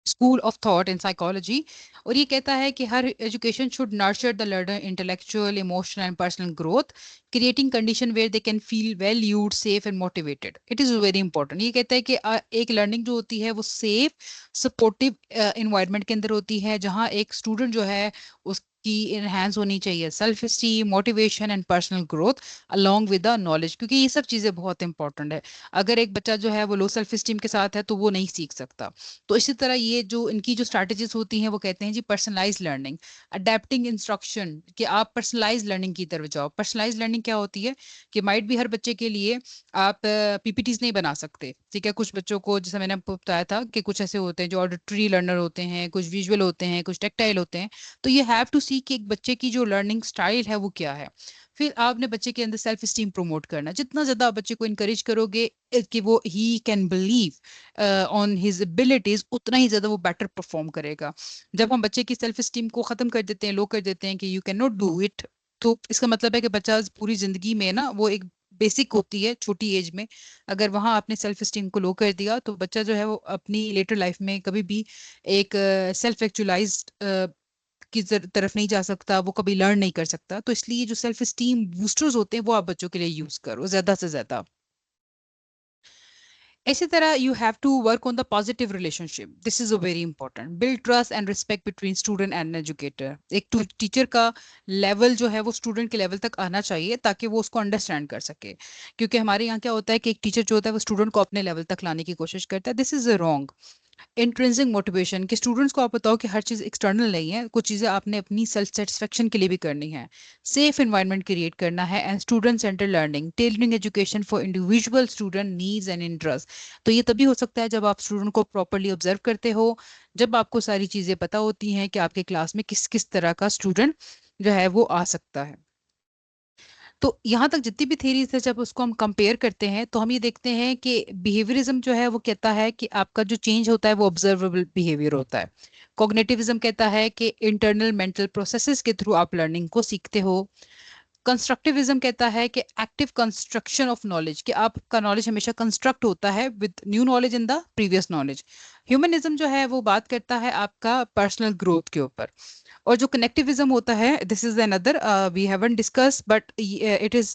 school of thought in psychology. और ये कहता है कि हर education should nurture the learner intellectual, emotional and personal growth, creating condition where they can feel valued, safe and motivated. It is very important. ये कहता है कि एक लर्निंग जो होती है वो सेफ, सपोर्टिव इन्वायरमेंट के अंदर होती है, जहाँ एक स्टूडेंट जो है की इनहेंस होनी चाहिए, self esteem, motivation and personal growth along with the knowledge, क्योंकि ये सब चीजें बहुत इंपॉर्टेंट है। अगर एक बच्चा जो है वो लो सेल्फ स्टीम के साथ है तो वो नहीं सीख सकता। तो इसी तरह ये जो इनकी जो स्ट्रैटेजीज होती हैं वो कहते हैं जी पर्सनलाइज लर्निंग, अडेप्टिंग इंस्ट्रक्शन, कि आप पर्सनलाइज लर्निंग की तरफ जाओ। पर्सनलाइज लर्निंग क्या होती है कि माइट भी हर बच्चे के लिए आप पीपीटीज नहीं बना सकते, ठीक है। कुछ बच्चों को, जैसे मैंने आपको बताया था कि कुछ ऐसे होते हैं जो ऑडिटरी लर्नर होते हैं, कुछ विजुअल होते हैं, कुछ टेक्टाइल होते हैं। तो ये हैव टू सी कि एक बच्चे की जो लर्निंग स्टाइल है वो क्या है। फिर आपने बच्चे के अंदर सेल्फ स्टीम प्रमोट करना, जितना ज्यादा आप बच्चे को इनकरेज करोगे कि वो he can believe on his abilities, उतना ही ज्यादा वो बेटर परफॉर्म करेगा। जब हम बच्चे की सेल्फ स्टीम को खत्म कर देते हैं, लो कर देते हैं कि you can not do it, तो इसका मतलब है कि बच्चा पूरी जिंदगी में ना, वो एक बेसिक होती है छोटी एज में, अगर वहां आपने सेल्फ स्टीम को लो कर दिया तो बच्चा जो है वो अपनी लेटर लाइफ में कभी भी एक सेल्फ एक्चुअलाइज्ड की तरफ नहीं जा सकता, वो कभी लर्न नहीं कर सकता। तो इसलिए जो सेल्फ स्टीम बूस्टर्स होते हैं वो आप बच्चों के लिए यूज करो ज्यादा से ज्यादा। इसी तरह you have to work on the positive relationship, this is a very important, build trust and respect between student and educator. एक टीचर का लेवल जो है वो स्टूडेंट के लेवल तक आना चाहिए ताकि वो उसको अंडरस्टैंड कर सके। क्योंकि हमारे यहाँ क्या होता है कि एक टीचर जो होता है वो स्टूडेंट को अपने लेवल तक लाने की कोशिश करता है, this is wrong. Intrinsic motivation, कि स्टूडेंट्स को आप बताओ कि हर चीज़ एक्सटर्नल नहीं है, कुछ चीज़ें आपने अपनी सेल्फ सेटिस्फेक्शन के लिए भी करनी है। सेफ एनवायरनमेंट क्रिएट करना है and student centre learning, tailoring education for individual student needs and interest. तो ये तभी हो सकता है जब आप स्टूडेंट को प्रॉपरली ऑब्जर्व करते हो, जब आपको सारी चीज़ें पता होती हैं कि आपके क्लास में किस किस तरह का स्टूडेंट जो है वो आ सकता है। तो यहाँ तक जितनी भी थेरीज है जब उसको हम कंपेयर करते हैं तो हम ये देखते हैं कि बिहेवियरिज्म जो है वो कहता है कि आपका जो चेंज होता है वो ऑब्जर्वेबल बिहेवियर होता है। कॉग्निटिविज्म कहता है कि इंटरनल मेंटल प्रोसेसेस के थ्रू आप लर्निंग को सीखते हो। कंस्ट्रक्टिविज्म कहता है कि एक्टिव कंस्ट्रक्शन ऑफ नॉलेज, कि आपका नॉलेज हमेशा कंस्ट्रक्ट होता है with new knowledge in the previous knowledge. Humanism जो है वो बात करता है आपका पर्सनल ग्रोथ के ऊपर। और जो कनेक्टिविज्म होता है, this is another we haven't discuss but it is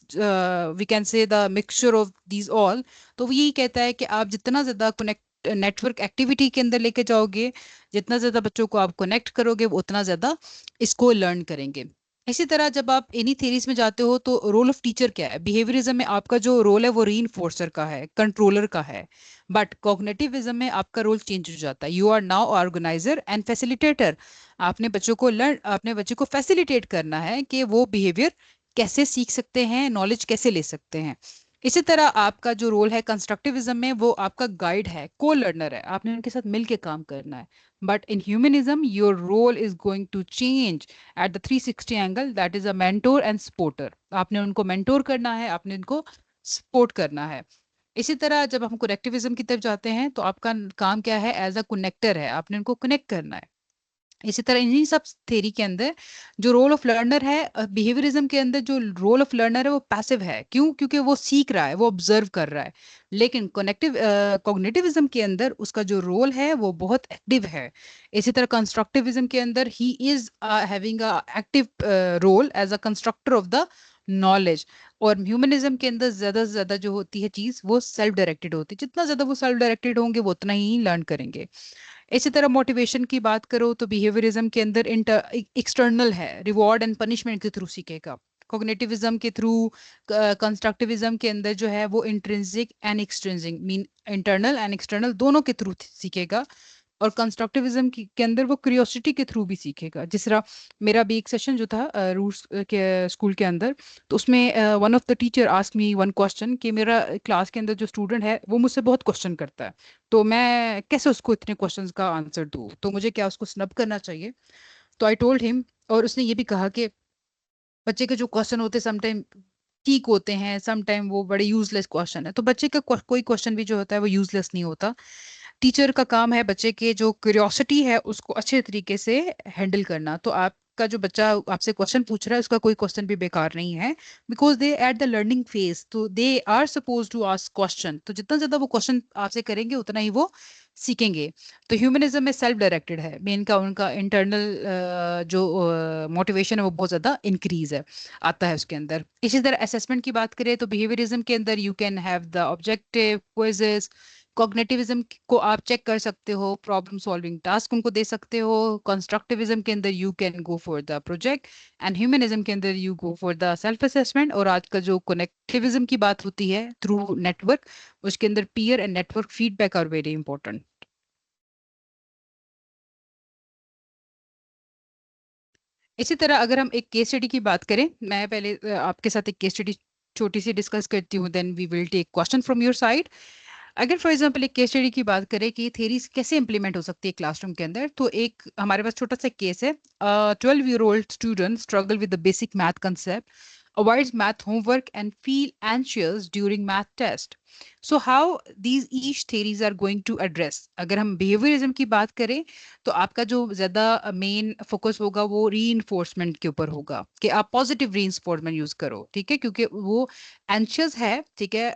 we can say the mixture of these all. तो वो यही कहता है कि आप जितना ज्यादा कनेक्ट नेटवर्क एक्टिविटी के अंदर लेके जाओगे, जितना ज्यादा बच्चों को आप कनेक्ट करोगे वो उतना ज्यादा इसको लर्न करेंगे। इसी तरह जब आप इन्हीं थेरीज में जाते हो तो रोल ऑफ टीचर क्या है, बिहेवियरिज्म में आपका जो रोल है वो रीइंफोर्सर का है, कंट्रोलर का है। बट कॉग्निटिविज्म में आपका रोल चेंज हो जाता है, you are now organiser and facilitator. आपने बच्चे को फैसिलिटेट करना है कि वो बिहेवियर कैसे सीख सकते हैं, नॉलेज कैसे ले सकते हैं। इसी तरह आपका जो रोल है कंस्ट्रक्टिविज्म में, वो आपका गाइड है, को लर्नर है, आपने उनके साथ मिलके काम करना है। But in humanism your role is going to change at the 360 angle, that is a mentor and supporter. आपने उनको मेंटोर करना है, आपने उनको सपोर्ट करना है। इसी तरह जब हम कनेक्टिविज्म की तरफ जाते हैं तो आपका काम क्या है, एज अ कनेक्टर है, आपने उनको कनेक्ट करना है। इसी तरह इन्हीं सब थ्योरी के अंदर जो रोल ऑफ लर्नर है, बिहेवियरिज्म के अंदर जो रोल ऑफ लर्नर है वो पैसिव है, क्यों? क्योंकि वो सीख रहा है, वो ऑब्जर्व कर रहा है। लेकिन कॉग्निटिविज्म के अंदर उसका जो रोल है वो बहुत एक्टिव है। इसी तरह कंस्ट्रक्टिविज्म के अंदर he is having a active role as a constructor of the knowledge. और ह्यूमनिज्म के अंदर ज्यादा से ज्यादा जो होती है चीज वो सेल्फ डायरेक्टेड होती है, जितना ज्यादा वो सेल्फ डायरेक्टेड होंगे वो उतना ही लर्न करेंगे। इसी तरह मोटिवेशन की बात करो तो बिहेवियरिज्म के अंदर एक्सटर्नल है, रिवॉर्ड एंड पनिशमेंट के थ्रू सीखेगा। कॉग्निटिविज्म के थ्रू, कंस्ट्रक्टिविज्म के अंदर जो है वो intrinsic and extrinsic, mean internal and external दोनों के थ्रू सीखेगा। और कंस्ट्रक्टिविज्म के अंदर वो क्यूरियोसिटी के थ्रू भी सीखेगा। जिस तरह मेरा भी एक सेशन जो था रूट्स के स्कूल के अंदर, तो उसमें one of the teacher ask me one question कि मेरा क्लास के अंदर जो स्टूडेंट है वो मुझसे बहुत क्वेश्चन करता है, तो मैं कैसे उसको इतने क्वेश्चंस का आंसर दूँ, तो मुझे क्या उसको स्नब करना चाहिए? तो आई टोल्ड हिम, और उसने ये भी कहा कि बच्चे के जो क्वेश्चन होते हैं समटाइम ठीक होते हैं, समटाइम वो बड़े यूजलेस क्वेश्चन है। तो बच्चे का कोई क्वेश्चन भी जो होता है वो यूजलेस नहीं होता। टीचर का काम है बच्चे के जो क्यूरियोसिटी है उसको अच्छे तरीके से हैंडल करना। तो आपका जो बच्चा आपसे क्वेश्चन पूछ रहा है उसका कोई क्वेश्चन भी बेकार नहीं है, because they at the learning phase, तो they are suppose to ask question. तो जितना ज्यादा वो क्वेश्चन आपसे करेंगे उतना ही वो सीखेंगे। तो ह्यूमनिज्म में सेल्फ डायरेक्टेड है, मेन का उनका इंटरनल जो मोटिवेशन है वो बहुत ज्यादा इंक्रीज है आता है उसके अंदर। इसी तरह असेसमेंट की बात करें तो बिहेवियरिज्म के अंदर you can have the objective quizzes, cognitivism को आप चेक कर सकते हो, प्रॉब्लम सॉल्विंग टास्क उनको दे सकते हो। कंस्ट्रक्टिविज्म के अंदर you can go for the project, and humanism के अंदर you go for the self assessment. और आजकल जो कनेक्टिविज्म की बात होती है थ्रू नेटवर्क, उसके अंदर peer and network feedback are very important. इसी तरह अगर हम एक केस स्टडी की बात करें, मैं पहले आपके साथ एक केस स्टडी छोटी सी डिस्कस करती हूँ, then we will take question from your side. अगर फॉर एग्जांपल एक केस स्टडी की बात करें कि थेरीज कैसे इंप्लीमेंट हो सकती है क्लासरूम के अंदर, तो एक हमारे पास छोटा सा केस है। 12-year-old student struggle with the basic math concept, avoids math homework and feel anxious during math test. So how these each theories are going to address? अगर हम behaviorism की बात करें, तो आपका जो ज्यादा मेन फोकस होगा वो रीइंफोर्समेंट के ऊपर होगा कि आप पॉजिटिव रीइंफोर्समेंट यूज करो, ठीक है, क्योंकि वो एंशियस है, ठीक है,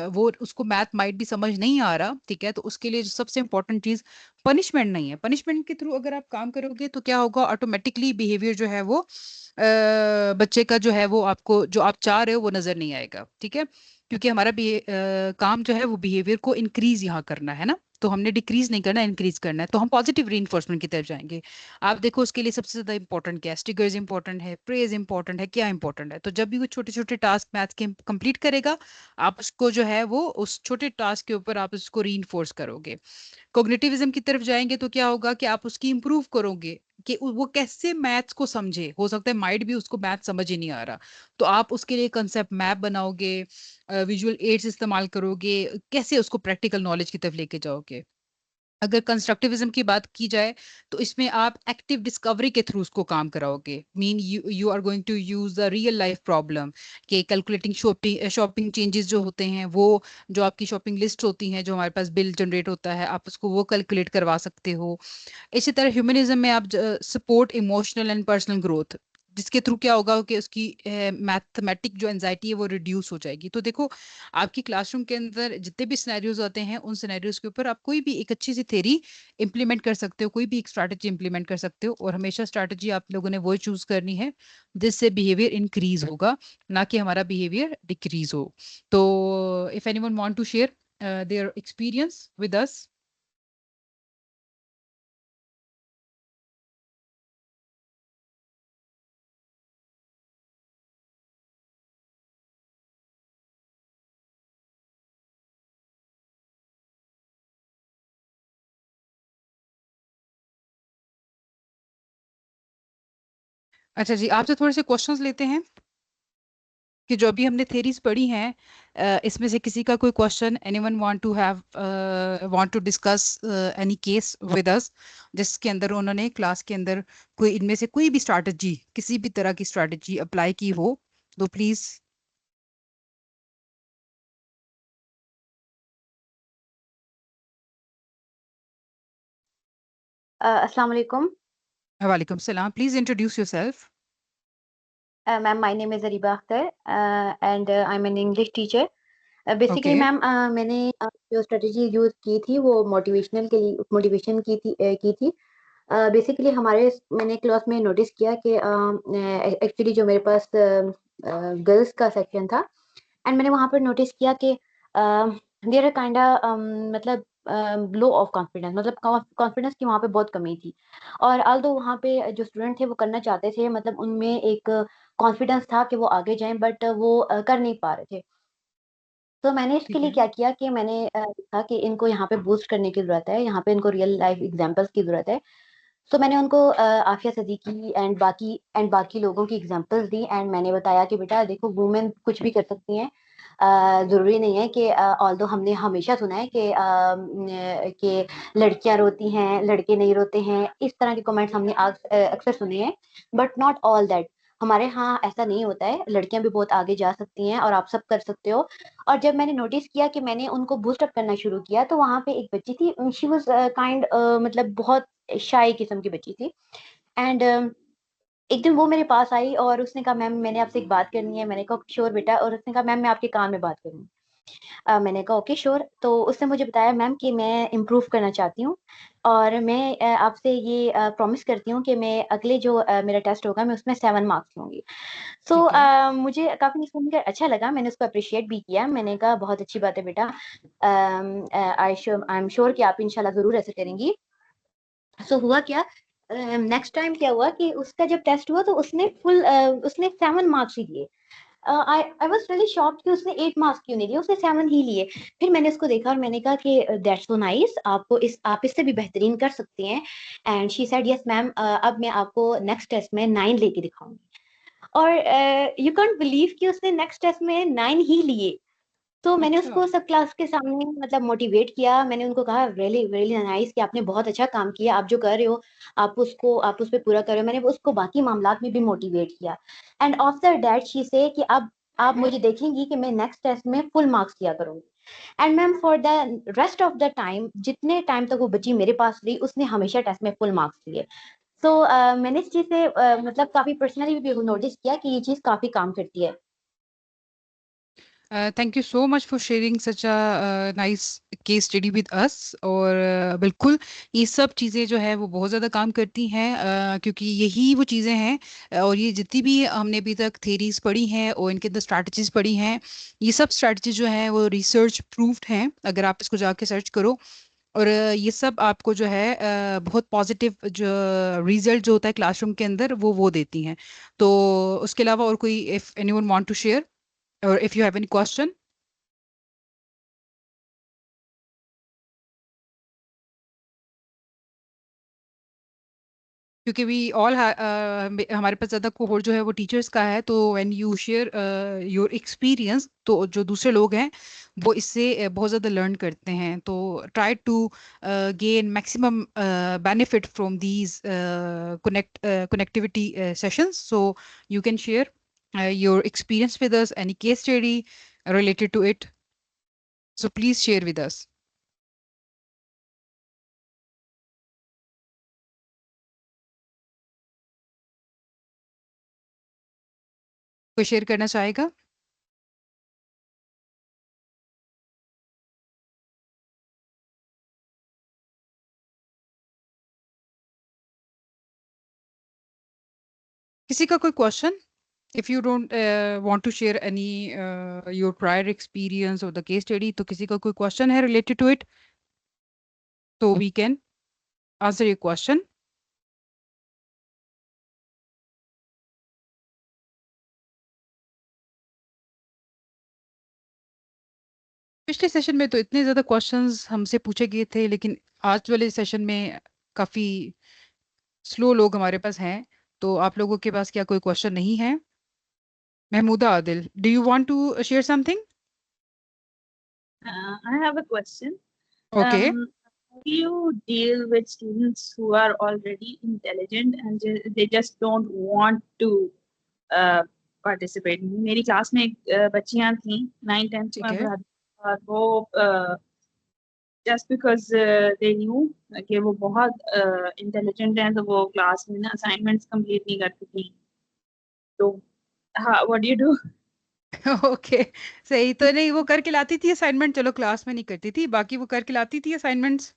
वो उसको मैथ माइट भी समझ नहीं आ रहा, ठीक है, तो उसके लिए जो सबसे इंपॉर्टेंट चीज पनिशमेंट नहीं है। पनिशमेंट के थ्रू अगर आप काम करोगे तो क्या होगा, ऑटोमेटिकली बिहेवियर जो है वो बच्चे का जो है वो आपको जो आप चाह रहे हो वो नजर नहीं आएगा, ठीक है, क्योंकि हमारा काम जो है वो बिहेवियर को इंक्रीज यहाँ करना है ना, तो हमने डिक्रीज नहीं करना, इंक्रीज करना है, तो हम पॉजिटिव रीइंफोर्समेंट की तरफ जाएंगे। आप देखो उसके लिए सबसे ज्यादा इंपॉर्टेंट क्या है, स्टिकर्स इंपॉर्टेंट है, प्रेज इंपॉर्टेंट है, क्या इंपॉर्टेंट है। तो जब भी वो छोटे छोटे टास्क मैथ के कंप्लीट करेगा, आप उसको जो है वो उस छोटे टास्क के ऊपर आप उसको रीइंफोर्स करोगे। कॉग्निटिविज्म की तरफ जाएंगे तो क्या होगा कि आप उसकी इंप्रूव करोगे कि वो कैसे मैथ्स को समझे, हो सकता है माइट भी उसको मैथ समझ ही नहीं आ रहा, तो आप उसके लिए कंसेप्ट मैप बनाओगे, विजुअल एड्स इस्तेमाल करोगे, कैसे उसको प्रैक्टिकल नॉलेज की तरफ लेके जाओगे। अगर कंस्ट्रक्टिविज्म की बात की जाए तो इसमें आप एक्टिव डिस्कवरी के थ्रू उसको काम कराओगे, mean you are going to use the real life problem के कैलकुलेटिंग शॉपिंग शॉपिंग चेंजेस जो होते हैं, वो जो आपकी शॉपिंग लिस्ट होती हैं, जो हमारे पास बिल जनरेट होता है, आप उसको वो कैलकुलेट करवा सकते हो। इसी तरह ह्यूमनिज्म में आप support emotional and personal growth, जिसके थ्रू क्या होगा कि उसकी मैथमेटिक जो एंजाइटी है वो रिड्यूस हो जाएगी। तो देखो, आपकी क्लासरूम के अंदर जितने भी सिनेरियोज आते हैं, उन सिनेरियोज के ऊपर आप कोई भी एक अच्छी सी थ्योरी इंप्लीमेंट कर सकते हो, कोई भी एक स्ट्रैटेजी इंप्लीमेंट कर सकते हो, और हमेशा स्ट्रैटेजी आप लोगों ने वो चूज करनी है जिससे बिहेवियर इंक्रीज होगा, ना कि हमारा बिहेवियर डिक्रीज हो। तो if anyone want to share their experience with us. अच्छा जी, आपसे थोड़े से क्वेश्चंस लेते हैं कि जो अभी हमने थेरीज पढ़ी हैं, इसमें से किसी का कोई question, anyone want to discuss any case with us, जिसके अंदर उन्होंने क्लास के अंदर कोई इनमें से कोई भी स्ट्रैटेजी, किसी भी तरह की स्ट्रैटेजी अप्लाई की हो, तो प्लीज। अस्सलाम वालेकुम। वालेकुम सलाम, please introduce yourself. Ma'am, my name is Zariba Akhtar and I am an English teacher. Basically okay. Ma'am, मैंने जो स्ट्रेटजी यूज़ की थी वो मोटिवेशनल के लिए मोटिवेशन की थी। बेसिकली मैंने क्लास में नोटिस किया कि एक्चुअली जो मेरे पास गर्ल्स का सेक्शन था, एंड मैंने वहाँ पर नोटिस किया कि देयर काइंडा मतलब लो ऑफ कॉन्फिडेंस, मतलब कॉन्फिडेंस की वहाँ पे बहुत कमी थी। और ऑल्दो वहाँ पे जो स्टूडेंट थे वो करना चाहते थे, मतलब उनमें एक कॉन्फिडेंस था कि वो आगे जाएँ, बट वो कर नहीं पा रहे थे। तो मैंने इसके ठीक लिए है। क्या किया कि मैंने देखा कि इनको यहाँ पे बूस्ट करने की ज़रूरत है, यहाँ पे इनको रियल लाइफ एग्ज़ाम्पल्स की ज़रूरत है। तो मैंने उनको आफिया सिद्दीकी एंड बाकी लोगों की एग्जांपल्स दी, एंड मैंने बताया कि बेटा देखो, वुमेन कुछ भी कर सकती हैं। ज़रूरी नहीं है कि ऑल्दो हमने हमेशा सुना है कि लड़कियां रोती हैं, लड़के नहीं रोते हैं, इस तरह के कमेंट्स हमने अक्सर सुने हैं, बट नॉट ऑल दैट। हमारे यहाँ ऐसा नहीं होता है, लड़कियां भी बहुत आगे जा सकती हैं और आप सब कर सकते हो। और जब मैंने नोटिस किया कि मैंने उनको बूस्ट अप करना शुरू किया, तो वहाँ पे एक बच्ची थी, शी वाज काइंड, मतलब बहुत शाय किस्म की बच्ची थी। एंड एक दिन वो मेरे पास आई और उसने कहा, मैम मैंने आपसे एक बात करनी है। मैंने कहा श्योर बेटा, और उसने कहा मैम मैं आपके कान में बात करूंगी। मैंने कहा ओके श्योर। तो उसने मुझे बताया मैम कि मैं इम्प्रूव करना चाहती हूँ, और मैं आपसे ये प्रॉमिस करती हूँ कि मैं अगले जो मेरा टेस्ट होगा मैं उसमें 7 मार्क्स लूँगी। सो ठीक है। मुझे काफ़ी सुनकर अच्छा लगा, मैंने उसको अप्रिशिएट भी किया। मैंने कहा बहुत अच्छी बात है बेटा, आई एम श्योर कि आप इंशाल्लाह ज़रूर ऐसे करेंगी। सो हुआ क्या, नेक्स्ट टाइम क्या हुआ कि उसका जब टेस्ट हुआ तो उसने 7 मार्क्स ही लिए। आई वाज रियली शॉक्ड कि उसने 8 मार्क्स क्यों नहीं लिए, उसने 7 ही लिए। फिर मैंने उसको देखा और मैंने कहा कि दैट्स सो नाइस, आप इससे भी बेहतरीन कर सकते हैं। And she said yes ma'am, अब मैं आपको नेक्स्ट टेस्ट में 9 लेके दिखाऊंगी। और यू कांट बिलीव कि उसने नेक्स्ट टेस्ट में 9 ही लिए। तो मैंने अच्छा। उसको सब क्लास के सामने मतलब मोटिवेट किया। मैंने उनको कहा रियली रियली नाइस कि आपने बहुत अच्छा काम किया, आप जो कर रहे हो आप उस पे पूरा कर रहे हो। मैंने उसको बाकी मामलात में भी मोटिवेट किया। एंड आफ्टर दैट शी से कि अब आप मुझे देखेंगी कि मैं नेक्स्ट टेस्ट में फुल मार्क्स किया करूंगी। And ma'am for the rest of the time, जितने टाइम तक वो बच्ची मेरे पास रही, उसने हमेशा टेस्ट में फुल मार्क्स लिए। तो मैंने इस चीज से मतलब काफी पर्सनली भी नोटिस किया कि ये चीज काफी काम करती है। Thank you so much for sharing such a nice case study with us. और बिल्कुल ये सब चीज़ें जो है वो बहुत ज़्यादा काम करती हैं, क्योंकि यही वो चीज़ें हैं। और ये जितनी भी हमने अभी तक थेरीज पढ़ी हैं और इनके अंदर स्ट्रैटेजीज पढ़ी हैं, ये सब स्ट्रैटेजीज जो हैं वो रिसर्च प्रूव्ड हैं, अगर आप इसको जाके सर्च करो। और ये सब आपको जो है बहुत पॉजिटिव जो रिजल्ट जो होता है क्लासरूम के अंदर वो देती हैं। तो उसके अलावा और कोई, if anyone want to share or if you have any question? क्योंकि वी ऑल हमारे पास ज़्यादा कोहोर्ट जो है वो टीचर्स का है, तो when you share your experience, तो जो दूसरे लोग हैं वो इससे बहुत ज़्यादा लर्न करते हैं। तो try to gain maximum benefit from these connectivity sessions. So you can share your experience with us, any case study related to it. So please share with us. कोई शेयर करना चाहेगा? किसी का कोई question? If you don't want to share any your prior experience or the case study, तो किसी का कोई क्वेश्चन है related to it, तो we can answer your question. पिछले सेशन में तो इतने ज़्यादा क्वेश्चंस हमसे पूछे गए थे, लेकिन आज वाले सेशन में काफ़ी स्लो लोग हमारे पास हैं। तो आप लोगों के पास क्या कोई क्वेश्चन नहीं है? Mahmuda Adil, do you want to share something? I have a question. Okay. How do you deal with students who are already intelligent and they just don't want to participate? मेरी क्लास में बच्चियां थी 9th 10th ठीक में है। पढ़ाती थी, और वो just because they knew कि वो बहुत इंटेलिजेंट हैं, तो वो क्लास में ना असाइनमेंट्स कंप्लीट नहीं करती थी। तो हाँ, what do you do? Okay. सही तो नहीं, वो करके लाती थी असाइनमेंट, चलो क्लास में नहीं करती थी, बाकी वो करके लाती थी असाइनमेंट्स।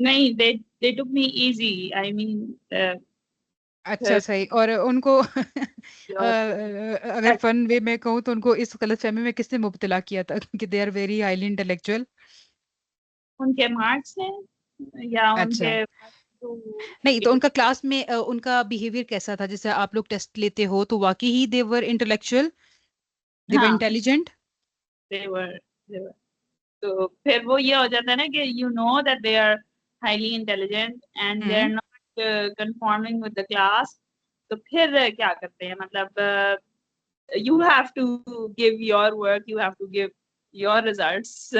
नहीं, they took me easy. I mean, अच्छा, सही। और उनको अगर your फन वे में कहूँ तो उनको इस गलतफहमी में किसने मुब्तला किया था कि they are very highly intellectual? उनके मार्क्स हैं या अच्छा। उनके जो नहीं तो उनका क्लास में उनका बिहेवियर कैसा था? जैसे आप लोग टेस्ट लेते हो तो वाकई ही दे वर इंटेलेक्चुअल, दे वर हाँ, इंटेलिजेंट? they were तो फिर वो ये हो जाता है ना कि you know that they are highly intelligent and they are hmm. not conforming with the class। तो फिर क्या करते हैं, मतलब you have to give your work, you have to give your results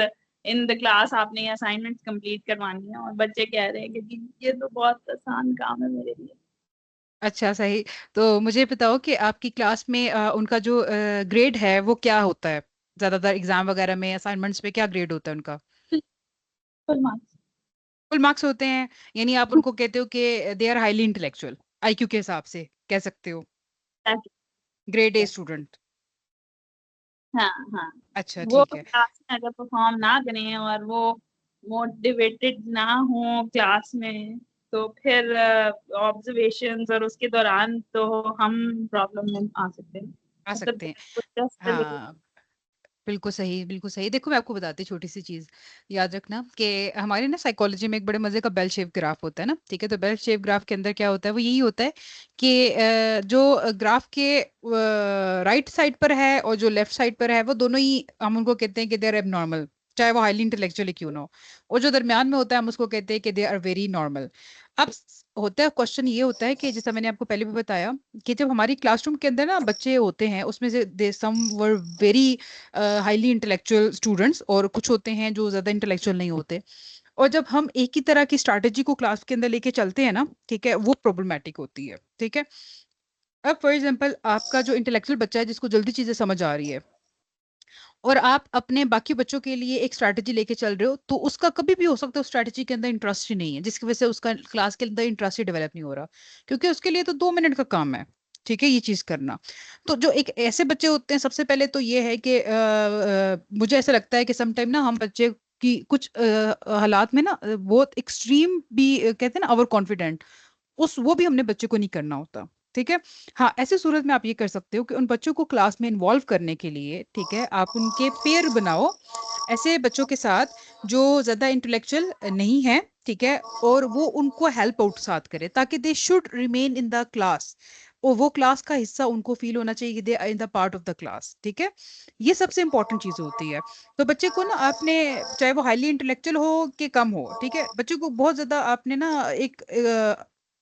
in the class। आपने ये assignments complete करवानी है और बच्चे कह रहे हैं कि जी ये तो बहुत आसान काम है मेरे लिए। अच्छा, सही। तो मुझे बताओ कि आपकी क्लास में उनका जो ग्रेड है वो क्या होता है? ज्यादातर एग्जाम वगैरह में, असाइनमेंट्स में क्या ग्रेड होता है उनका? Full marks। फुल मार्क्स होते हैं? यानी आप उनको कहते हो कि they are highly intellectual, IQ के हिसाब से कह सकते हो, ग्रेड ए स्टूडेंट। हाँ हाँ, अच्छा, वो ठीक है। क्लास में अगर परफॉर्म ना करें और वो मोटिवेटेड ना हो क्लास में, तो फिर ऑब्जर्वेशंस और उसके दौरान तो हम प्रॉब्लम में आ सकते हैं। आ मतलब सकते हैं। जस्ट हाँ, बिल्कुल सही, बिल्कुल सही। देखो मैं आपको बताती हूँ छोटी सी चीज, याद रखना कि हमारे ना साइकोलॉजी में एक बड़े मजे का बेल शेप ग्राफ होता है ना, ठीक है। तो बेल शेप ग्राफ के अंदर क्या होता है, वो यही होता है कि जो ग्राफ के राइट साइड पर है और जो लेफ्ट साइड पर है, वो दोनों ही हम उनको कहते हैं कि दे आर एबनॉर्मल, चाहे वो हाईली इंटेलेक्चुअली क्यों ना हो। और जो दरमियान में होता है, हम उसको कहते हैं कि दे आर वेरी नॉर्मल। अब होता है, क्वेश्चन ये होता है कि जैसा मैंने आपको पहले भी बताया कि जब हमारी क्लासरूम के अंदर ना बच्चे होते हैं, उसमें से they some were very highly intellectual students, और कुछ होते हैं जो ज्यादा इंटेलेक्चुअल नहीं होते। और जब हम एक ही तरह की स्ट्रैटेजी को क्लास के अंदर लेके चलते हैं ना, ठीक है, वो प्रॉब्लमेटिक होती है, ठीक है। अब फॉर एग्जांपल आपका जो इंटेलेक्चुअल बच्चा है, जिसको जल्दी चीजें समझ आ रही है, और आप अपने बाकी बच्चों के लिए एक स्ट्रैटेजी लेके चल रहे हो, तो उसका कभी भी हो सकता है उस स्ट्रैटेजी के अंदर इंटरेस्ट ही नहीं है, जिसकी वजह से उसका क्लास के अंदर इंटरेस्ट ही डेवलप नहीं हो रहा, क्योंकि उसके लिए तो 2 मिनट का काम है, ठीक है, ये चीज करना। तो जो एक ऐसे बच्चे होते हैं, सबसे पहले तो ये है कि मुझे ऐसा लगता है कि समटाइम ना हम बच्चे की कुछ हालात में ना बहुत एक्सट्रीम भी कहते हैं ना, ओवर कॉन्फिडेंट, उस वो भी हमने बच्चे को नहीं करना होता, ठीक है। हाँ, ऐसी सूरत में आप ये कर सकते हो कि उन बच्चों को क्लास में इन्वॉल्व करने के लिए, ठीक है, आप उनके पेयर बनाओ ऐसे बच्चों के साथ जो ज्यादा इंटेलेक्चुअल नहीं है, ठीक है, और वो उनको हेल्प आउट साथ करे, ताकि they should remain in the class, और वो क्लास का हिस्सा उनको फील होना चाहिए कि they are in the part of the class, ठीक है। ये सबसे इंपॉर्टेंट चीज होती है। तो बच्चे को ना आपने, चाहे वो हाईली इंटेलेक्चुअल हो कि कम हो, ठीक है, बच्चे को बहुत ज्यादा आपने ना एक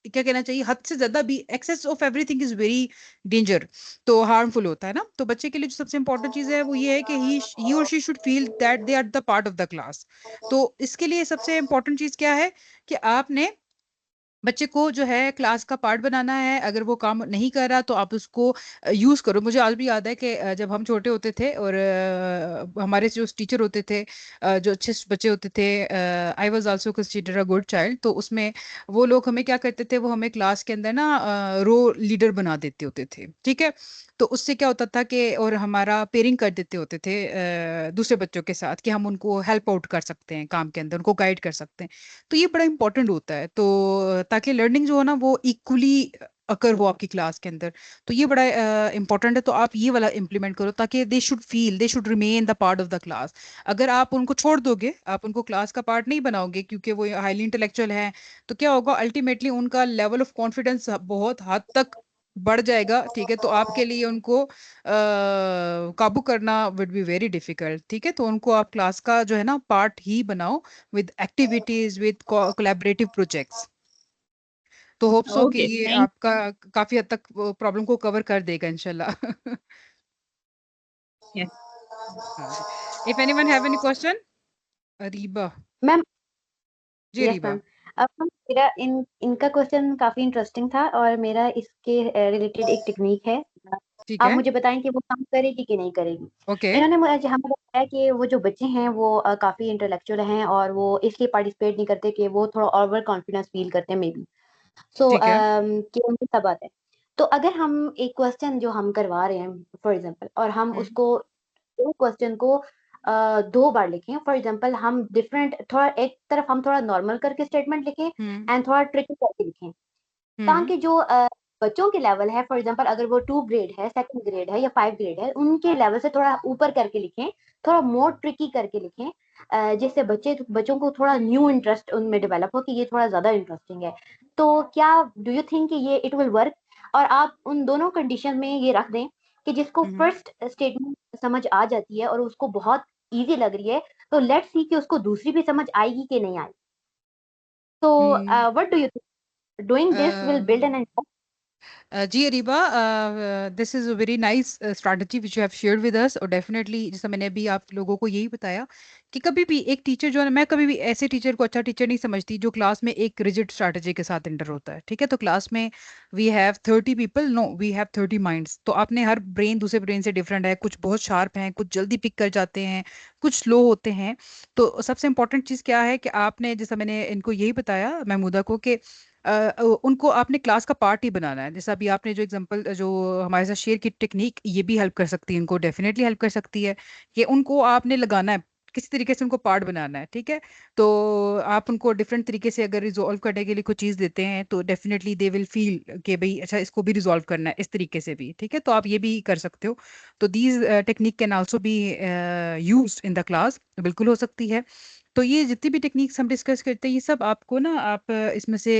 क्या कहना चाहिए, हद से ज्यादा भी, excess of everything is very danger, तो हार्मफुल होता है ना। तो बच्चे के लिए जो सबसे इंपॉर्टेंट चीज है वो ये है कि ही और she should feel that they are the part of the class. तो इसके लिए सबसे इंपॉर्टेंट चीज क्या है कि आपने बच्चे को जो है क्लास का पार्ट बनाना है। अगर वो काम नहीं कर रहा तो आप उसको यूज करो। मुझे आज भी याद है कि जब हम छोटे होते थे और हमारे जो टीचर होते थे, जो अच्छे बच्चे होते थे, I was also consider a good child, तो उसमें वो लोग हमें क्या करते थे, वो हमें क्लास के अंदर ना रो लीडर बना देते होते थे, ठीक है। तो उससे क्या होता था कि, और हमारा पेयरिंग कर देते होते थे दूसरे बच्चों के साथ, कि हम उनको हेल्प आउट कर सकते हैं काम के अंदर, उनको गाइड कर सकते हैं। तो ये बड़ा इंपॉर्टेंट होता है, तो ताकि लर्निंग जो है ना वो इक्वली अकर हो आपकी क्लास के अंदर। तो ये बड़ा इंपॉर्टेंट है। तो आप ये वाला इम्प्लीमेंट करो, ताकि they should feel, they should remain the part of the class. अगर आप उनको छोड़ दोगे, आप उनको क्लास का पार्ट नहीं बनाओगे क्योंकि वो हाईली इंटेलेक्चुअल है, तो क्या होगा, अल्टीमेटली उनका लेवल ऑफ कॉन्फिडेंस बहुत हद तक बढ़ जाएगा, ठीक है। तो आपके लिए उनको काबू करना वुड बी वेरी डिफिकल्ट, ठीक है। तो उनको आप क्लास का जो है ना पार्ट ही बनाओ, with activities, with collaborative projects. तो होप सो कि ओके, ये थैंक आपका काफी हद तक प्रॉब्लम को कवर कर देगा इंशाल्लाह। यू। हाँ जी। If anyone have any question? Areeba ma'am, जी, यस अरीबा। मैम। अब मैम, मेरा इनका क्वेश्चन काफी इंटरेस्टिंग था, और मेरा इसके रिलेटेड एक टेक्निक है। ठीक आप है, मुझे बताएं कि वो काम करेगी कि नहीं करेगी। ओके, इन्होंने मुझे हमें बताया कि वो जो बच्चे हैं वो काफी इंटेलेक्चुअल हैं, और वो इसलिए पार्टिसिपेट नहीं करते कि वो थोड़ा ओवर कॉन्फिडेंस फील करते हैं मे बी। सो ठीक है। कि उनकी सब बात है। तो अगर हम एक क्वेश्चन जो हम करवा रहे हैं फॉर एग्जांपल, और हम हम्म, उसको एक क्वेश्चन को 2 बार लिखें, फॉर एग्जांपल हम डिफरेंट, थोड़ा एक तरफ हम थोड़ा नॉर्मल करके स्टेटमेंट लिखें हम्म, एंड थोड़ा ट्रिकी करके लिखें, हम्म, ताकि जो बच्चों के लेवल है, फॉर एग्जांपल अगर वो 2 ग्रेड है, 2nd ग्रेड है या 5 ग्रेड है, उनके लेवल से थोड़ा ऊपर करके लिखें, थोड़ा मोर ट्रिकी करके लिखें, जिससे बच्चों को थोड़ा न्यू इंटरेस्ट उनमें डेवलप हो कि ये थोड़ा ज्यादा इंटरेस्टिंग है। तो क्या डू यू थिंक कि ये इट विल वर्क? और आप उन दोनों कंडीशन में ये रख दें कि जिसको हम्म, फर्स्ट स्टेटमेंट समझ आ जाती है और उसको बहुत इजी लग रही है, तो लेट्स सी कि उसको दूसरी भी समझ आएगी कि नहीं आएगी। तो हम्म, what do you think doing this will build an जी Areeba, this is a very nice strategy which you have shared with us. और डेफिनेटली जैसा मैंने अभी आप लोगों को यही बताया कि कभी भी एक टीचर जो है ना, मैं कभी भी ऐसे टीचर को अच्छा टीचर नहीं समझती जो क्लास में एक रिजिड स्ट्रैटेजी के साथ एंटर होता है, ठीक है। तो क्लास में we have 30 people, no we have 30 minds. तो आपने हर ब्रेन दूसरे ब्रेन से डिफरेंट है, कुछ बहुत शार्प हैं, कुछ जल्दी पिक कर जाते हैं, कुछ स्लो होते हैं। तो सबसे इंपॉर्टेंट चीज़ क्या है कि आपने, जैसा मैंने इनको यही बताया महमूदा को, कि उनको आपने क्लास का पार्ट ही बनाना है। जैसा अभी आपने जो एग्जांपल जो हमारे साथ शेयर की टेक्निक, ये भी हेल्प कर सकती है, इनको डेफिनेटली हेल्प कर सकती है कि उनको आपने लगाना है किसी तरीके से उनको पार्ट बनाना है, ठीक है। तो आप उनको डिफरेंट तरीके से अगर रिजॉल्व करने के लिए कोई चीज़ देते हैं तो डेफिनेटली दे विल फील कि भाई अच्छा इसको भी रिजॉल्व करना है इस तरीके से भी, ठीक है। तो आप ये भी कर सकते हो। तो these technique can also be used in the class, बिल्कुल हो सकती है। तो ये जितनी भी टेक्निक्स हम डिस्कस करते हैं ये सब आपको ना आप इसमें से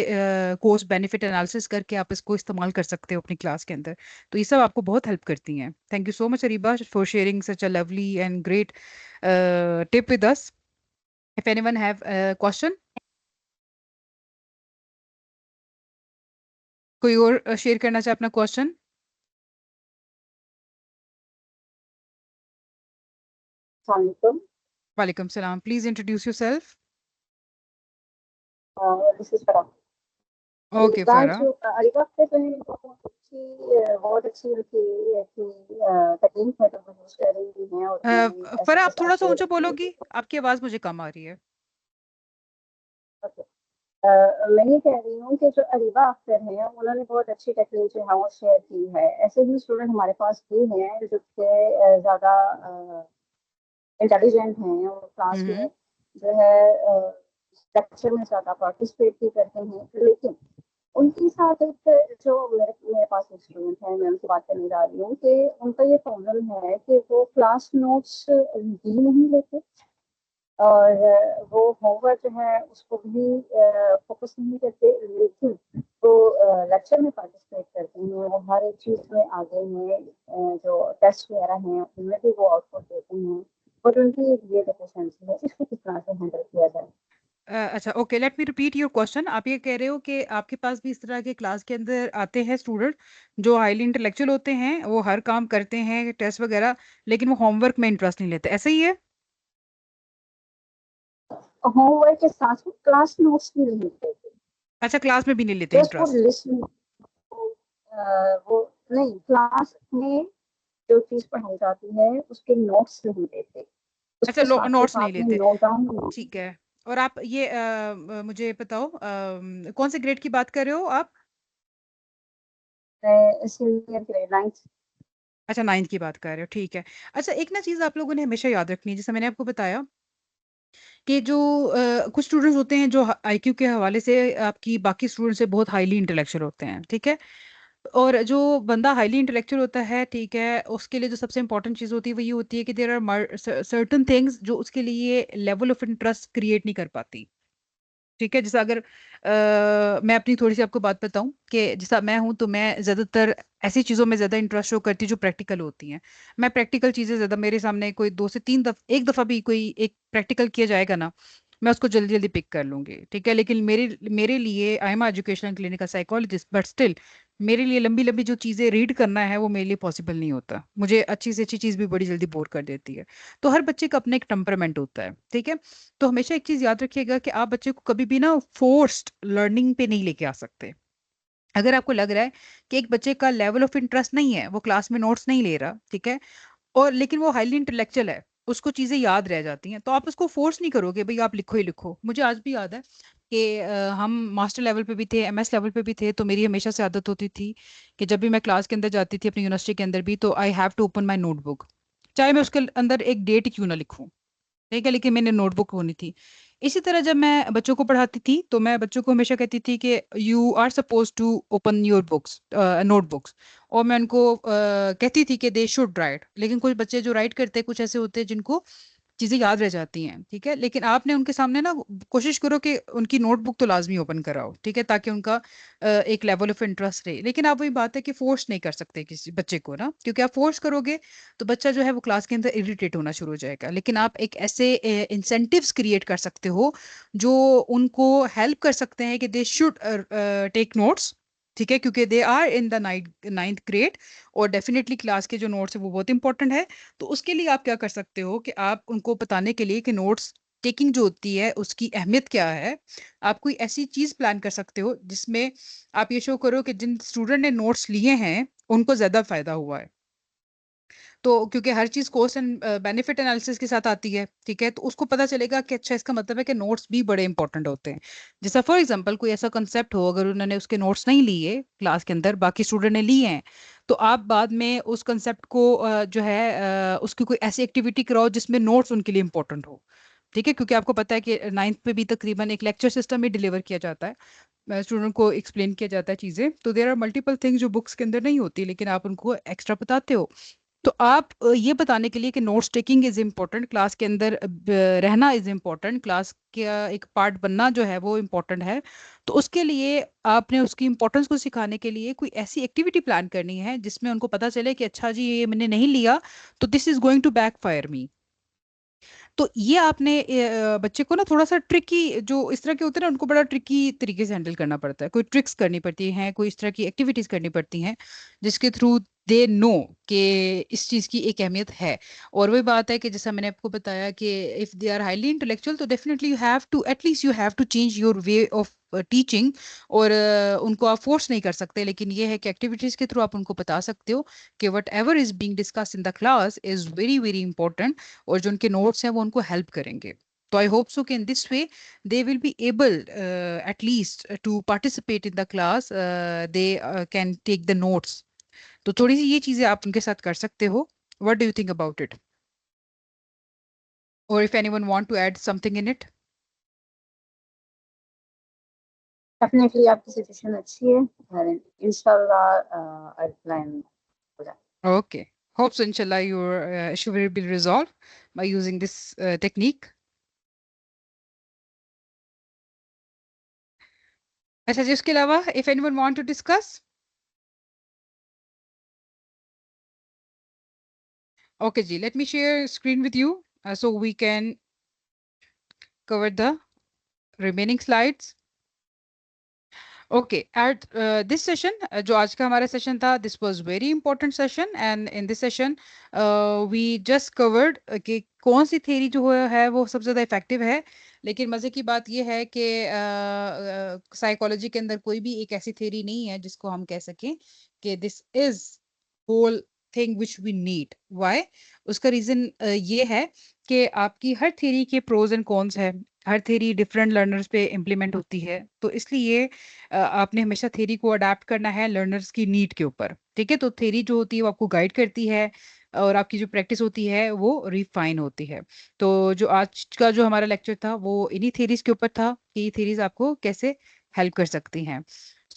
कोर्स बेनिफिट एनालिसिस करके आप इसको इस्तेमाल कर सकते हो अपनी क्लास के अंदर। तो ये सब आपको बहुत हेल्प करती हैं। Thank you so much Areeba for sharing such a lovely and great tip with us. If anyone have question, कोई और शेयर करना चाहे अपना क्वेश्चन? Assalamualaikum. वालेकुम सलाम, please introduce yourself. This is Farah. Okay फरा। अलीबाग से जो है बहुत अच्छी उनकी तकनीक है, तो वो यूज कर रही हैं और मैं फरा आप कुछ थोड़ा सा आपको ऊंचा बोलोगी, आपकी आवाज मुझे कम आ रही है। मैं ये कह रही हूँ कि जो अरीबा अख्तर हैं उन्होंने बहुत अच्छी टेक्निक जो है वो शेयर की है। ऐसे ही स्टूडेंट हमारे पास भी हैं जो कि ज़्यादा इंटेलिजेंट हैं और क्लास में जो है लेक्चर में ज़्यादा पार्टिसिपेट भी करते हैं, लेकिन उनके साथ एक जो मेरे पास एक स्टूडेंट है, मैं उनकी बात करने जा रही हूँ कि उनका ये प्रॉब्लम है कि वो क्लास नोट्स भी नहीं लेते और वो होमवर्क जो है उसको भी फोकस नहीं करते, लेकिन वो लेक्चर में पार्टिसिपेट करते हैं, वो हर एक चीज़ में आगे हैं, जो टेस्ट वगैरह हैं उनमें भी वो आउटपुट देते हैं, और उनकी एक ये डेफिशिएंसी है, इसको किस तरह से हैंडल किया जाए? अच्छा okay, let me repeat your question. आप ये कह रहे हो कि आपके पास भी इस तरह के क्लास के अंदर आते हैं स्टूडेंट जो हाईली इंटेलेक्चुअल होते हैं, वो हर काम करते हैं टेस्ट वगैरह, लेकिन वो होमवर्क में इंटरेस्ट नहीं लेते, ऐसा ही है? होमवर्क के साथ साथ क्लास नोट्स भी नहीं लेते, अच्छा, क्लास में भी नहीं लेते जस्ट वो इंटरेस्ट? लिसन, वो नहीं, क्लास में जो चीज पढ़ाई जाती है उसके नोट्स नहीं देते, अच्छा, उसके साथ के नोट्स नहीं साथ में लेते, नोट डाउन नहीं। ठीक है। और आप ये मुझे बताओ कौन से ग्रेड की बात कर रहे हो आप? Senior grade 9th। अच्छा, 9th की बात कर रहे हो, ठीक है। अच्छा, एक ना चीज़ आप लोगों ने हमेशा याद रखनी है, जैसे मैंने आपको बताया कि जो कुछ स्टूडेंट्स होते हैं जो आईक्यू के हवाले से आपकी बाकी स्टूडेंट से बहुत हाईली इंटेलेक्चुअल होते हैं, ठीक है। और जो बंदा हाईली इंटेलेक्चुअल होता है, ठीक है, उसके लिए जो सबसे इंपॉर्टेंट चीज़ होती है वो ये होती है कि देयर आर सर्टन थिंग्स जो उसके लिए लेवल ऑफ इंटरेस्ट क्रिएट नहीं कर पाती, ठीक है। जैसे अगर मैं अपनी थोड़ी सी आपको बात बताऊं कि जैसा मैं हूं तो मैं ज़्यादातर ऐसी चीज़ों में ज़्यादा इंटरेस्ट शो करती हूँ जो प्रैक्टिकल होती हैं। मैं प्रैक्टिकल चीज़ें ज़्यादा, मेरे सामने कोई 2 से 3 दफ़ा, एक दफ़ा भी कोई एक प्रैक्टिकल किया जाएगा ना, मैं उसको जल्दी जल्दी पिक कर लूंगी, ठीक है। लेकिन मेरे मेरे लिए I am educational clinical psychologist, but still मेरे लिए लंबी लंबी जो चीज़ें रीड करना है वो मेरे लिए पॉसिबल नहीं होता, मुझे अच्छी से अच्छी चीज़ भी बड़ी जल्दी बोर कर देती है। तो हर बच्चे का अपना एक टेम्परामेंट होता है, ठीक है। तो हमेशा एक चीज याद रखिएगा कि आप बच्चे को कभी भी ना फोर्स्ड लर्निंग पे नहीं लेके आ सकते। अगर आपको लग रहा है कि एक बच्चे का लेवल ऑफ इंटरेस्ट नहीं है, वो क्लास में नोट्स नहीं ले रहा, ठीक है, और लेकिन वो हाईली इंटेलेक्चुअल है, उसको चीजें याद रह जाती हैं, तो आप उसको फोर्स नहीं करोगे भाई आप लिखो ही लिखो। मुझे आज भी याद है कि हम मास्टर लेवल पे भी थे, एमएस लेवल पे भी थे, तो मेरी हमेशा से आदत होती थी कि जब भी मैं क्लास के अंदर जाती थी अपनी यूनिवर्सिटी के अंदर भी, तो I have to open my notebook, चाहे मैं उसके अंदर एक डेट क्यों ना लिखूं, ठीक है, लेकिन मैंने नोटबुक होनी थी। इसी तरह जब मैं बच्चों को पढ़ाती थी तो मैं बच्चों को हमेशा कहती थी कि you are suppose to open your books, notebooks, और मैं उनको कहती थी कि दे शुड राइट। लेकिन कुछ बच्चे जो राइट करते हैं, कुछ ऐसे होते हैं जिनको चीजें याद रह जाती हैं, ठीक है, लेकिन आपने उनके सामने ना कोशिश करो कि उनकी नोटबुक तो लाजमी ओपन कराओ, ठीक है, ताकि उनका एक लेवल ऑफ इंटरेस्ट रहे। लेकिन आप वही बात है कि फोर्स नहीं कर सकते किसी बच्चे को ना, क्योंकि आप फोर्स करोगे तो बच्चा जो है वो क्लास के अंदर इरिटेट होना शुरू हो जाएगा। लेकिन आप एक ऐसे इंसेंटिव्स क्रिएट कर सकते हो जो उनको हेल्प कर सकते हैं कि दे शुड टेक नोट्स, ठीक है, क्योंकि they are in the 9th grade, और डेफिनेटली क्लास के जो नोट्स है वो बहुत इंपॉर्टेंट है। तो उसके लिए आप क्या कर सकते हो कि आप उनको बताने के लिए कि नोट्स टेकिंग जो होती है उसकी अहमियत क्या है, आप कोई ऐसी चीज प्लान कर सकते हो जिसमें आप ये शो करो कि जिन स्टूडेंट ने नोट्स लिए हैं उनको ज्यादा फायदा हुआ है। तो क्योंकि हर चीज कॉस्ट एंड बेनिफिट एनालिसिस के साथ आती है, ठीक है, तो उसको पता चलेगा कि अच्छा इसका मतलब है कि नोट्स भी बड़े इंपॉर्टेंट होते हैं। जैसा फॉर एग्जांपल कोई ऐसा कंसेप्ट हो, अगर उन्होंने उसके नोट्स नहीं लिए क्लास के अंदर, बाकी स्टूडेंट ने लिए हैं, तो आप बाद में उस कंसेप्ट को जो है उसकी कोई ऐसी एक्टिविटी कराओ जिसमें नोट्स उनके लिए इंपॉर्टेंट हो। ठीक है, क्योंकि आपको पता है कि 9th पे भी तकरीबन एक लेक्चर सिस्टम ही डिलीवर किया जाता है, स्टूडेंट को एक्सप्लेन किया जाता है चीज़ें, तो देयर आर मल्टीपल थिंग्स जो बुक्स के अंदर नहीं होती लेकिन आप उनको एक्स्ट्रा बताते हो। तो आप ये बताने के लिए कि notes taking is important, class के अंदर रहना इज इम्पोर्टेंट, क्लास का एक पार्ट बनना जो है वो इम्पोर्टेंट है, तो उसके लिए आपने उसकी इम्पोर्टेंस को सिखाने के लिए कोई ऐसी एक्टिविटी प्लान करनी है जिसमें उनको पता चले कि अच्छा जी ये मैंने नहीं लिया तो this is going to backfire me. तो ये आपने बच्चे को ना थोड़ा सा ट्रिकी, जो इस तरह के होते हैं ना उनको बड़ा ट्रिकी तरीके से हैंडल करना पड़ता है, कोई ट्रिक्स करनी पड़ती हैं, कोई इस तरह की एक्टिविटीज करनी पड़ती हैं जिसके थ्रू दे नो कि इस चीज़ की एक अहमियत है। और वही बात है कि जैसा मैंने आपको बताया कि if they are highly intellectual तो definitely you have to at least you have to change your way of teaching. और उनको आप फोर्स नहीं कर सकते, लेकिन ये है कि एक्टिविटीज़ के थ्रू आप उनको बता सकते हो कि what ever is being discuss in the class is very very important, और जो उनके नोट्स हैं वो उनको हेल्प करेंगे। तो आई होप सो कि in this way they will be able at least to participate in the class, they can take the notes. तो थोड़ी सी ये चीजें आप उनके साथ कर सकते हो। What do you think about it, और if anyone want to add something in it? Definitely आपकी सजेशन अच्छी है और इंशाल्लाह I plan for that. Okay, hope so inshallah your issue will be resolved by using this technique. अच्छा जी, उसके अलावा if anyone want to discuss? Okay ji, let me share screen with you so we can cover the remaining slides. Okay, at this session, जो आज का हमारा session था, this was very important session, and in this session we just covered कि कौन सी theory जो है वो सबसे ज़्यादा इफेक्टिव है। लेकिन मज़े की बात ये है कि साइकोलॉजी के अंदर कोई भी एक ऐसी थेरी नहीं है जिसको हम कह सकें कि this is whole thing which we need. Why? उसका रीज़न ये है कि आपकी हर थेरी के प्रोज एंड कॉन्स है, हर थेरी डिफरेंट लर्नर्स पे इम्प्लीमेंट होती है, तो इसलिए आपने हमेशा थेरी को अडेप्ट करना है लर्नर्स की नीड के ऊपर। ठीक है, तो थेरी जो होती है वो आपको गाइड करती है और आपकी जो प्रैक्टिस होती है वो रिफाइन होती है। तो जो आज का जो हमारा लेक्चर था वो इन्हीं थेरीज के ऊपर था कि ये थेरीज आपको कैसे हेल्प कर सकती हैं।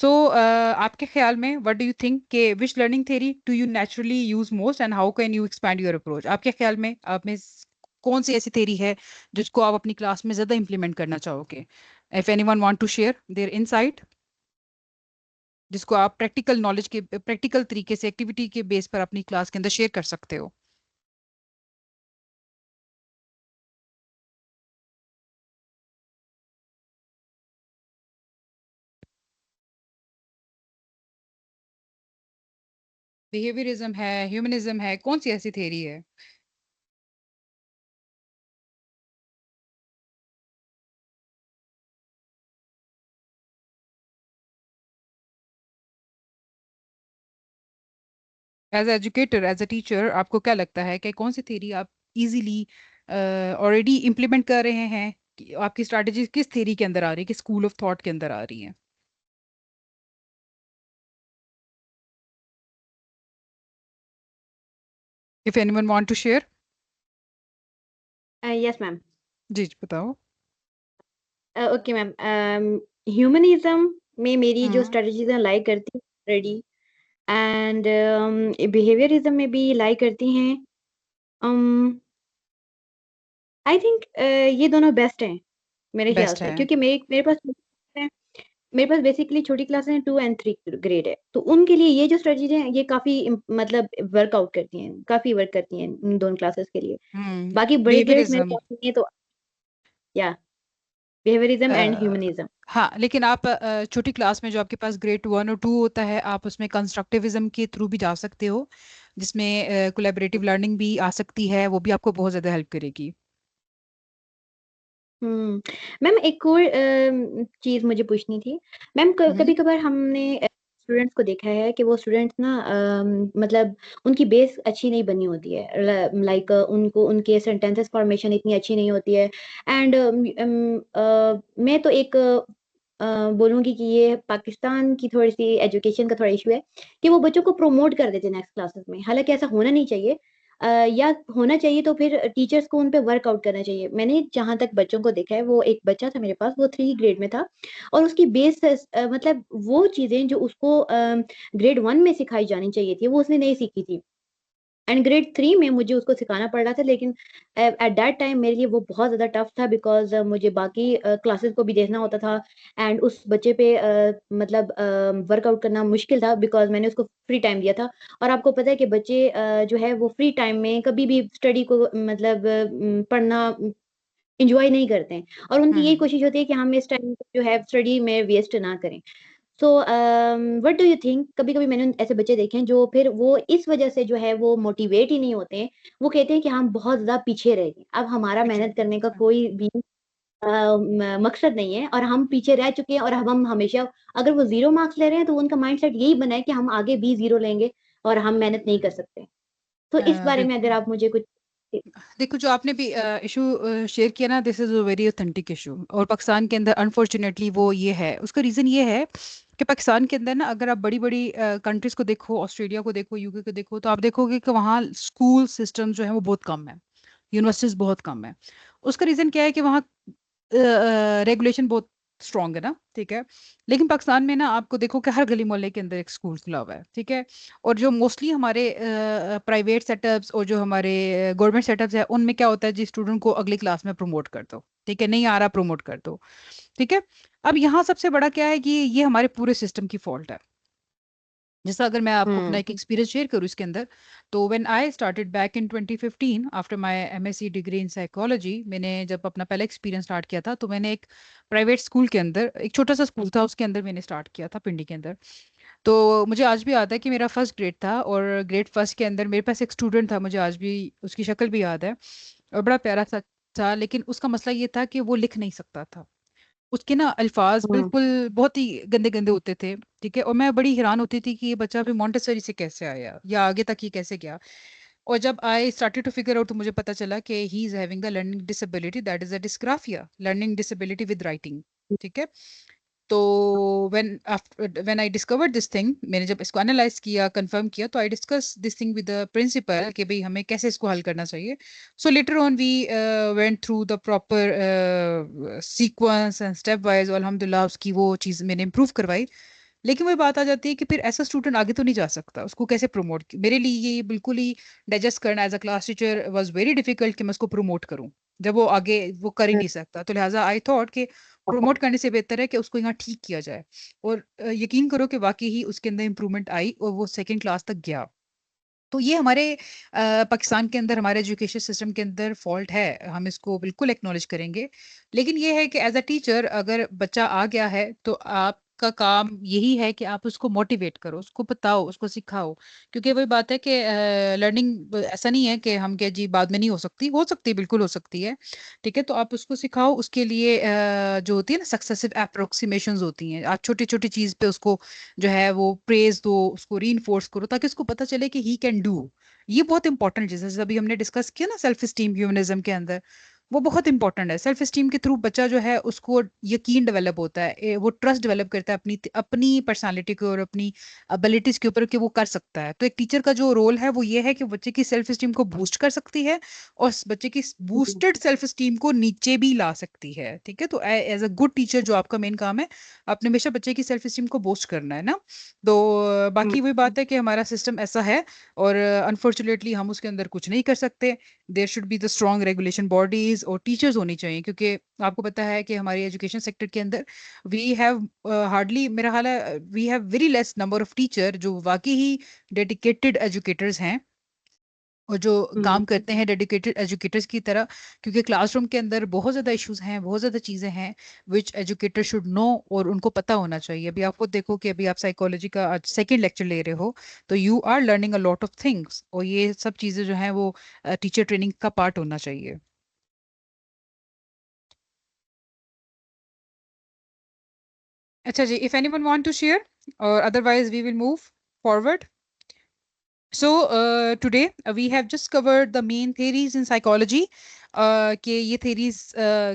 सो आपके ख्याल में व्हाट डू यू थिंक के which learning theory do you naturally use most and how can you expand your approach? आपके ख्याल में आप में कौन सी ऐसी थेरी है जिसको आप अपनी क्लास में ज्यादा इंप्लीमेंट करना चाहोगे? If anyone want to share their insight, जिसको आप प्रैक्टिकल नॉलेज के प्रैक्टिकल तरीके से एक्टिविटी के बेस पर अपनी क्लास के अंदर शेयर कर सकते हो। बिहेवियरिज्म है, ह्यूमनिज्म है, कौन सी ऐसी थेरी है? As educator, as a teacher, आपको क्या लगता है कि कौन सी थेरी आप इजीली ऑलरेडी इम्प्लीमेंट कर रहे हैं? आपकी स्ट्रैटेजी किस थेरी के अंदर आ रही है, किस स्कूल ऑफ थॉट के अंदर आ रही है? If anyone want to share. Yes ma'am. जी बताओ। ओके मैम, ह्यूमनिज्म में मेरी जो हम्म। स्ट्रेटजीज लाई करती हैं रेडी, एंड बिहेवियरिज्म में भी लाई करती हैं। आई थिंक ये दोनों बेस्ट हैं मेरे ख्याल बेस्ट से, है। क्योंकि मेरे पास मेरे पास बेसिकली छोटी क्लासेस हैं, 2 and 3 ग्रेड है, तो उनके लिए ये जो स्ट्रेटजीज हैं ये काफी मतलब वर्कआउट करती हैं, काफी वर्क करती हैं इन दोनों क्लासेस के लिए। बाकी बड़े ग्रेड्स मेरे बिहेवियरिज्म। पास नहीं है, तो या बिहेवियरिज्म एंड ह्यूमनिज्म। हाँ, लेकिन आप छोटी क्लास में जो आपके पास ग्रेड 1 और 2 होता है, आप उसमें कंस्ट्रक्टिविज्म के थ्रू भी जा सकते हो, जिसमें कोलैबोरेटिव लर्निंग भी आ सकती है, वो भी आपको बहुत ज़्यादा हेल्प करेगी। मैम एक और चीज मुझे पूछनी थी। मैम कभी कभार हमने स्टूडेंट्स को देखा है कि वो स्टूडेंट्स ना मतलब उनकी बेस अच्छी नहीं बनी होती है, लाइक उनको उनके सेंटेंसेस फॉर्मेशन इतनी अच्छी नहीं होती है, एंड मैं तो एक बोलूँगी कि ये पाकिस्तान की थोड़ी-सी एजुकेशन का थोड़ा इश्यू है कि वो बच्चों को प्रोमोट कर देते हैं नेक्स्ट क्लासेस में। हालाँकि ऐसा होना नहीं चाहिए, या होना चाहिए तो फिर टीचर्स को उन पे वर्कआउट करना चाहिए। मैंने जहाँ तक बच्चों को देखा है, वो एक बच्चा था मेरे पास, वो 3 ग्रेड में था और उसकी मतलब वो चीज़ें जो उसको ग्रेड 1 में सिखाई जानी चाहिए थी, वो उसने नहीं सीखी थी। एंड ग्रेड 3 में मुझे उसको सिखाना पड़ रहा था, लेकिन एट दैट टाइम मेरे लिए वो बहुत ज़्यादा टफ था बिकॉज़ मुझे बाकी क्लासेस को भी देखना होता था एंड उस बच्चे पे मतलब वर्कआउट करना मुश्किल था बिकॉज़ मैंने उसको फ्री टाइम दिया था। और आपको पता है कि बच्चे जो है वो फ्री टाइम में कभी भी स्टडी को मतलब पढ़ना एन्जॉय नहीं करते हैं और उनकी यही कोशिश होती है कि हम इस टाइम जो है स्टडी में वेस्ट ना करें। So what do you think? कभी-कभी मैंने ऐसे बच्चे देखे हैं जो फिर वो इस वजह से जो है वो मोटिवेट ही नहीं होते हैं। वो कहते हैं कि हम बहुत ज़्यादा पीछे रह गए। अब हमारा मेहनत करने का कोई भी अ, म मकसद नहीं है और हम पीछे रह चुके हैं और अब हम हमेशा अगर वो 0 मार्क्स ले रहे हैं तो उनका माइंडसेट यही बना है कि हम आगे भी 0 लेंगे और हम मेहनत नहीं कर सकते। तो इस बारे में अगर बिल्कुल। आप मुझे कुछ देखो, जो आपने भी इशू शेयर किया ना, this is a very authentic issue, और पाकिस्तान के अंदर अनफॉर्चुनेटली वो ये है। उसका रीज़न ये है कि पाकिस्तान के अंदर ना, अगर आप बड़ी बड़ी कंट्रीज को देखो, ऑस्ट्रेलिया को देखो, यूके को देखो, तो आप देखोगे कि वहाँ स्कूल सिस्टम जो है वो बहुत कम है, यूनिवर्सिटीज बहुत कम है। उसका रीज़न क्या है कि वहाँ रेगुलेशन बहुत स्ट्रांग है ना, ठीक है। लेकिन पाकिस्तान में ना आपको देखो कि हर गली मोहल्ले के अंदर एक स्कूल खुला हुआ है, ठीक है। और जो मोस्टली हमारे प्राइवेट सेटअप्स और जो हमारे गवर्नमेंट सेटअप्स है, उनमें क्या होता है जी, स्टूडेंट को अगली क्लास में प्रमोट कर दो, ठीक है, नहीं आ रहा प्रमोट कर दो, ठीक है। अब यहाँ सबसे बड़ा क्या है कि ये हमारे पूरे सिस्टम की फॉल्ट है। जैसा अगर मैं आपको अपना हुँ, एक एक्सपीरियंस शेयर करूँ इसके अंदर, तो when I started back in 2015 after my MSc degree in psychology, मैंने जब अपना पहला एक्सपीरियंस स्टार्ट किया था, तो मैंने एक प्राइवेट स्कूल के अंदर, एक छोटा सा स्कूल था, उसके अंदर मैंने स्टार्ट किया था, पिंडी के अंदर। तो मुझे आज भी याद है कि मेरा फर्स्ट ग्रेड था, और ग्रेड फर्स्ट के अंदर मेरे पास एक स्टूडेंट था, मुझे आज भी उसकी शक्ल भी याद है, और बड़ा प्यारा सा था। लेकिन उसका मसला ये था कि वो लिख नहीं सकता था। उसके ना अल्फाज हुँ, बिल्कुल बहुत ही गंदे गंदे होते थे, ठीक है। और मैं बड़ी हैरान होती थी कि ये बच्चा फिर मॉन्टेसरी से कैसे आया या आगे तक ये कैसे गया। और जब I started to figure out, तो मुझे पता चला कि he is having a learning disability, that is a dysgraphia, learning disability with writing, ठीक है। तो when I discovered this thing, मैंने जब इसको एनालाइज किया, कंफर्म किया, तो I discuss this thing with the principal कि भाई हमें कैसे इसको हल करना चाहिए। So later on we went through the proper sequence and step wise, अल्हम्दुलिल्लाह उसकी वो चीज़ मैंने इम्प्रूव करवाई। लेकिन वही बात आ जाती है कि फिर ऐसा स्टूडेंट आगे तो नहीं जा सकता, उसको कैसे प्रमोट। मेरे लिए ये बिल्कुल ही डाइजेस्ट करना as a class teacher was very difficult कि मैं उसको प्रमोट करूं, जब वो आगे वो कर ही हुँ, नहीं सकता। तो लिहाजा आई थॉट कि प्रमोट करने से बेहतर है कि उसको यहाँ ठीक किया जाए। और यकीन करो कि वाकई ही उसके अंदर इंप्रूवमेंट आई और वो सेकंड क्लास तक गया। तो ये हमारे पाकिस्तान के अंदर, हमारे एजुकेशन सिस्टम के अंदर फॉल्ट है, हम इसको बिल्कुल एक्नॉलेज करेंगे। लेकिन ये है कि एज अ टीचर अगर बच्चा आ गया है, तो आपका काम यही है कि आप उसको मोटिवेट करो, उसको बताओ, उसको सिखाओ। क्योंकि वही बात है कि लर्निंग ऐसा नहीं है कि हम क्या जी बाद में नहीं हो सकती है, बिल्कुल हो सकती है, ठीक है। तो आप उसको सिखाओ, उसके लिए जो होती है ना सक्सेसिव अप्रोक्सीमेशंस होती हैं, आप छोटी छोटी चीज पे उसको जो है वो प्रेज दो, उसको रीइंफोर्स करो, ताकि उसको पता चले कि ही कैन डू। ये बहुत इंपॉर्टेंट चीज़ है, जैसे अभी हमने डिस्कस किया ना सेल्फ स्टीम ह्यूमनिज्म के अंदर, वो बहुत इंपॉर्टेंट है। सेल्फ स्टीम के थ्रू बच्चा जो है उसको यकीन डेवलप होता है, वो ट्रस्ट डेवलप करता है अपनी अपनी पर्सनालिटी के और अपनी एबिलिटीज के ऊपर कि वो कर सकता है। तो एक टीचर का जो रोल है वो ये है कि बच्चे की सेल्फ स्टीम को बूस्ट कर सकती है, और बच्चे की हुँ, बूस्टेड सेल्फ स्टीम को नीचे भी ला सकती है, ठीक है। तो एज अ गुड टीचर जो आपका मेन काम है, आपने हमेशा बच्चे की सेल्फ स्टीम को बूस्ट करना है ना। तो हुँ, बाकी वही बात है कि हमारा सिस्टम ऐसा है, और अनफॉर्चुनेटली हम उसके अंदर कुछ नहीं कर सकते। There should be the strong regulation bodies और टीचर्स होनी चाहिए, क्योंकि आपको पता है कि हमारे एजुकेशन सेक्टर के अंदर वी हैव हार्डली, मेरा हाल है, we have very less number of teacher जो वाकई ही डेडिकेटेड एजुकेटर्स हैं, और जो हुँ, काम करते हैं डेडिकेटेड एजुकेटर्स की तरह। क्योंकि क्लासरूम के अंदर बहुत ज़्यादा इश्यूज हैं, बहुत ज़्यादा चीज़ें हैं विच एजुकेटर शुड नो, और उनको पता होना चाहिए। अभी आपको देखो कि अभी आप साइकोलॉजी का आज सेकेंड लेक्चर ले रहे हो, तो you are learning a lot of things, और ये सब चीज़ें जो हैं वो टीचर ट्रेनिंग का पार्ट होना चाहिए। अच्छा जी, if anyone want to share, और otherwise we will move forward. So today we have just covered the main theories in psychology कि ये theories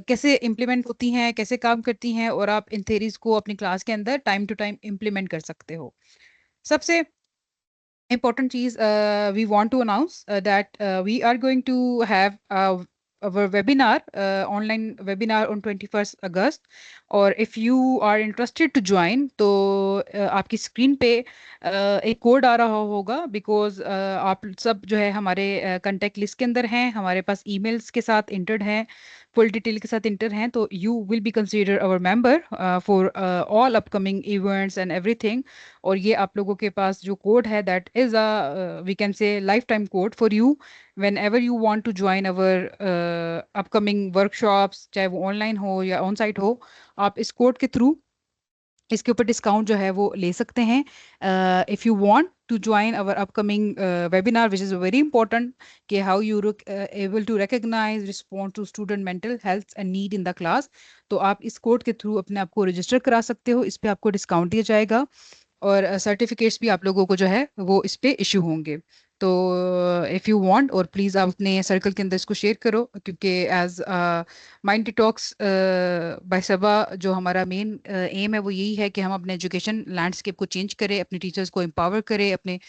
कैसे implement होती हैं, कैसे काम करती हैं, और आप इन theories को अपनी क्लास के अंदर time to time implement कर सकते हो. सबसे important cheese we want to announce that we are going to have our webinar, online webinar on 21st August. और if you are interested to join, तो आपकी स्क्रीन पे एक कोड आ रहा होगा, बिकॉज आप सब जो है हमारे कंटेक्ट लिस्ट के अंदर हैं, हमारे पास ईमेल्स के साथ इंटर्ड हैं, फुल डिटेल के साथ इंटर हैं, तो you will be consider our member for all upcoming events and everything. और ये आप लोगों के पास जो कोड है that is a we can say life time code for you whenever you want to join our upcoming workshops, चाहे वो ऑनलाइन हो या ऑन साइट हो. आप इस कोड के थ्रू इसके ऊपर डिस्काउंट जो है वो ले सकते हैं. If you want to join our upcoming webinar which is very important कि how you able to recognise respond to student mental health and need in the class, तो आप इस कोड के थ्रू अपने आप को रजिस्टर करा सकते हो. इस पे आपको डिस्काउंट दिया जाएगा और सर्टिफिकेट्स भी आप लोगों को जो है वो इस पे इशू होंगे. तो इफ़ यू वांट, और प्लीज़ आप अपने सर्कल के अंदर इसको शेयर करो, क्योंकि एज माइंड डिटॉक्स बाय सबा जो हमारा मेन एम है वो यही है कि हम अपने एजुकेशन लैंडस्केप को चेंज करें, अपने टीचर्स को एम्पावर करें, अपने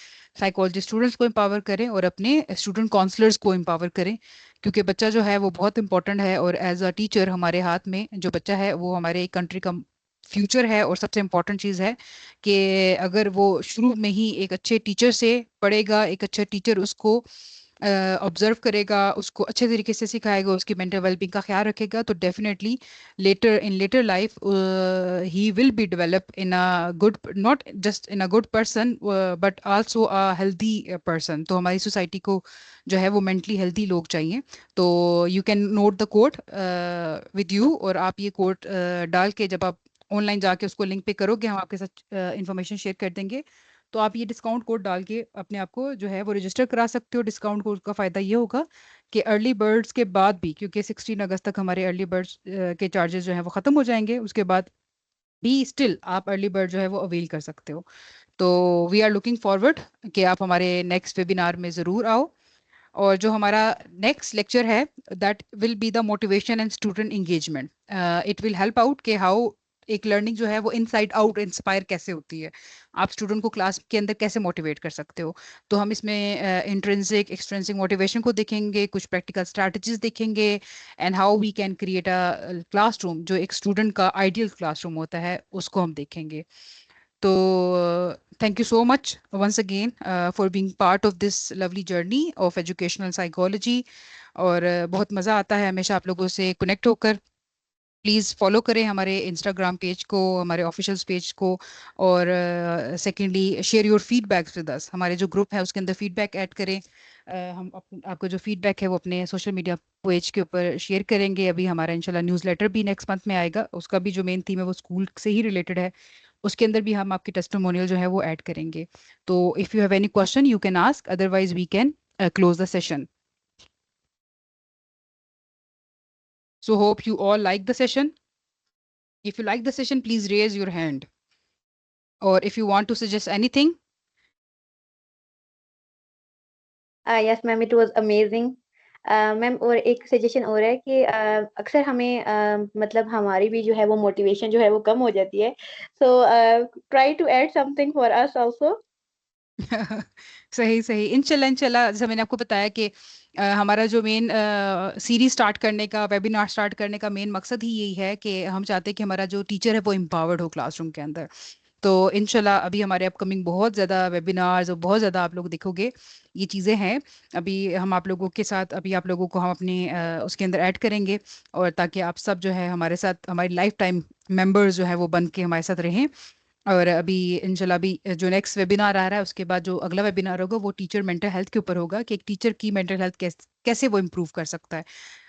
साइकोलॉजी स्टूडेंट्स को एम्पावर करें और अपने स्टूडेंट काउंसलर्स को एम्पावर करें. क्योंकि बच्चा जो है वो बहुत इंपॉर्टेंट है, और एज अ टीचर हमारे हाथ में जो बच्चा है वो हमारे कंट्री का फ्यूचर है. और सबसे इम्पोर्टेंट चीज़ है कि अगर वो शुरू में ही एक अच्छे टीचर से पढ़ेगा, एक अच्छा टीचर उसको ऑब्जर्व करेगा, उसको अच्छे तरीके से सिखाएगा, उसकी मेंटल वेलबींग का ख्याल रखेगा, तो definitely later life he will be develop in a good, not just in a good person but also a healthy person. तो हमारी सोसाइटी को जो है वो मेंटली हेल्दी लोग चाहिए. तो you can note the code with you, और आप ये कोड डाल के जब आप ऑनलाइन जाके उसको लिंक पे करोगे, हम आपके साथ इंफॉर्मेशन शेयर कर देंगे, तो आप ये डिस्काउंट कोड डाल के अपने आप को जो है वो रजिस्टर करा सकते हो. डिस्काउंट कोड का फ़ायदा ये होगा कि अर्ली बर्ड्स के बाद भी, क्योंकि 16 अगस्त तक हमारे अर्ली बर्ड्स के चार्जेस जो है वो ख़त्म हो जाएंगे, उसके बाद भी स्टिल आप अर्ली बर्ड जो है वो अवेल कर सकते हो. तो वी आर लुकिंग फॉरवर्ड कि आप हमारे नेक्स्ट वेबिनार में ज़रूर आओ. और जो हमारा नेक्स्ट लेक्चर है that will be the motivation and student engagement. It will help out कि हाउ एक लर्निंग जो है वो इनसाइड आउट इंस्पायर कैसे होती है, आप स्टूडेंट को क्लास के अंदर कैसे मोटिवेट कर सकते हो. तो हम इसमें इंट्रिंसिक एक्सट्रिंसिक मोटिवेशन को देखेंगे, कुछ प्रैक्टिकल स्ट्रैटेजीज देखेंगे, and how we can create a classroom जो एक स्टूडेंट का आइडियल क्लासरूम होता है उसको हम देखेंगे. तो thank you so much once again for being part of this lovely journey of educational psychology. और बहुत मज़ा आता है हमेशा आप लोगों से कनेक्ट होकर. प्लीज़ फॉलो करें हमारे इंस्टाग्राम पेज को, हमारे ऑफिशियल पेज को. और secondly share your feedbacks with us. हमारे जो ग्रुप है उसके अंदर फीडबैक ऐड करें. हम आपको जो फीडबैक है वो अपने सोशल मीडिया पेज के ऊपर शेयर करेंगे. अभी हमारा इंशाल्लाह न्यूज़लेटर भी नेक्स्ट मंथ में आएगा, उसका भी जो मेन थीम है वो स्कूल से ही रिलेटेड है, उसके अंदर भी हम आपकी टेस्टिमोनियल जो है वो ऐड करेंगे. तो if you have any question you can ask, otherwise we can close the session. So hope you all like the session. If you like the session, please raise your hand. Or if you want to suggest anything. Yes, ma'am, it was amazing. Ma'am और एक suggestion और है कि अक्सर हमें मतलब हमारी भी जो है वो मोटिवेशन जो है वो कम हो जाती है. So try to add something for us also. सही सही, इंशाल्लाह जैसे मैंने आपको बताया कि हमारा जो मेन सीरीज स्टार्ट करने का, वेबिनार स्टार्ट करने का मेन मकसद ही यही है कि हम चाहते हैं कि हमारा जो टीचर है वो एम्पावर्ड हो क्लासरूम के अंदर. तो इंशाल्लाह अभी हमारे अपकमिंग बहुत ज़्यादा वेबिनार्स और बहुत ज़्यादा आप लोग देखोगे ये चीज़ें हैं. अभी हम आप लोगों के साथ, अभी आप लोगों को हम अपने उसके अंदर ऐड करेंगे, और ताकि आप सब जो है हमारे साथ, हमारी लाइफ टाइम मेम्बर्स जो है वो बन के हमारे साथ रहें. और अभी इंशाल्लाह अभी जो नेक्स्ट वेबिनार आ रहा है उसके बाद जो अगला वेबिनार होगा वो टीचर मेंटल हेल्थ के ऊपर होगा कि एक टीचर की मेंटल हेल्थ कैसे वो इम्प्रूव कर सकता है.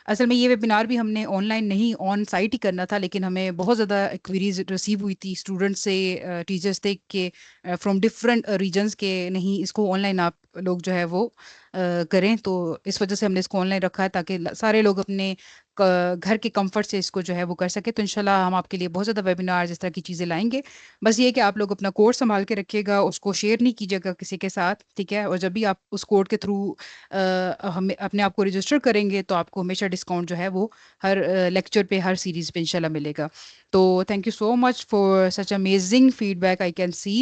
असल में ये वेबिनार भी हमने ऑनलाइन नहीं, ऑन साइट ही करना था, लेकिन हमें बहुत ज़्यादा क्वेरीज रिसीव हुई थी स्टूडेंट्स से, टीचर्स थे कि फ्रॉम डिफरेंट रीजन्स के नहीं इसको ऑनलाइन आप लोग जो है वो करें. तो इस वजह से हमने इसको ऑनलाइन रखा है ताकि सारे लोग अपने घर के कंफर्ट से इसको जो है वो कर सके। तो इंशाल्लाह हम आपके लिए बहुत ज़्यादा वेबिनार इस तरह की चीज़ें लाएंगे। बस ये है कि आप लोग अपना कोड संभाल के रखिएगा, उसको शेयर नहीं कीजिएगा किसी के साथ, ठीक है। और जब भी आप उस कोड के थ्रू हमें अपने आप को रजिस्टर करेंगे तो आपको हमेशा डिस्काउंट जो है वो हर लेक्चर पे, हर सीरीज पे इंशाल्लाह मिलेगा। तो thank you so much for such amazing feedback I can see.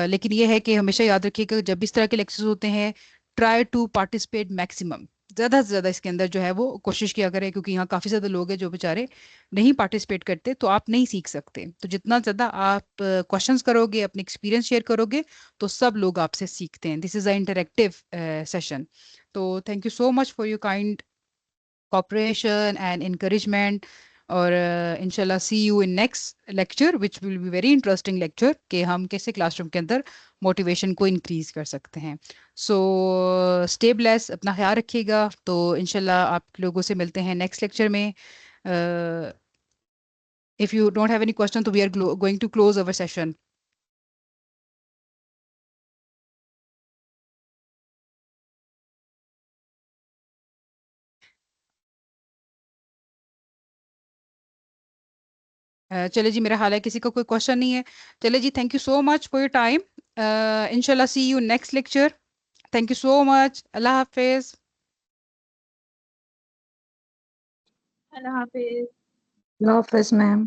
लेकिन ये है कि हमेशा याद रखिएगा जब इस तरह के लेक्चर्स होते हैं, ट्राई टू पार्टिसिपेट मैक्सिमम, ज़्यादा से ज़्यादा इसके अंदर जो है वो कोशिश किया करें, क्योंकि यहाँ काफ़ी ज़्यादा लोग हैं जो बेचारे नहीं पार्टिसिपेट करते, तो आप नहीं सीख सकते। तो जितना ज़्यादा आप क्वेश्चंस करोगे, अपने एक्सपीरियंस शेयर करोगे, तो सब लोग आपसे सीखते हैं। This is a interactive session. तो thank you so much for your kind cooperation and encouragement। और इंशाल्लाह see you in next lecture which will be very interesting lecture, कि हम कैसे क्लासरूम के अंदर मोटिवेशन को इंक्रीज कर सकते हैं। सो स्टे ब्लेस, अपना ख्याल रखिएगा। तो इंशाल्लाह आप लोगों से मिलते हैं नेक्स्ट लेक्चर में। If you don't have any question तो we are going to close our session. चले जी, मेरा हाल है किसी का कोई क्वेश्चन नहीं है। चले जी, thank you so much for your time. इंशाल्लाह see you next lecture. Thank you so much. अल्लाह हाफिज। अल्लाह हाफिज। अल्लाह हाफिज मैम।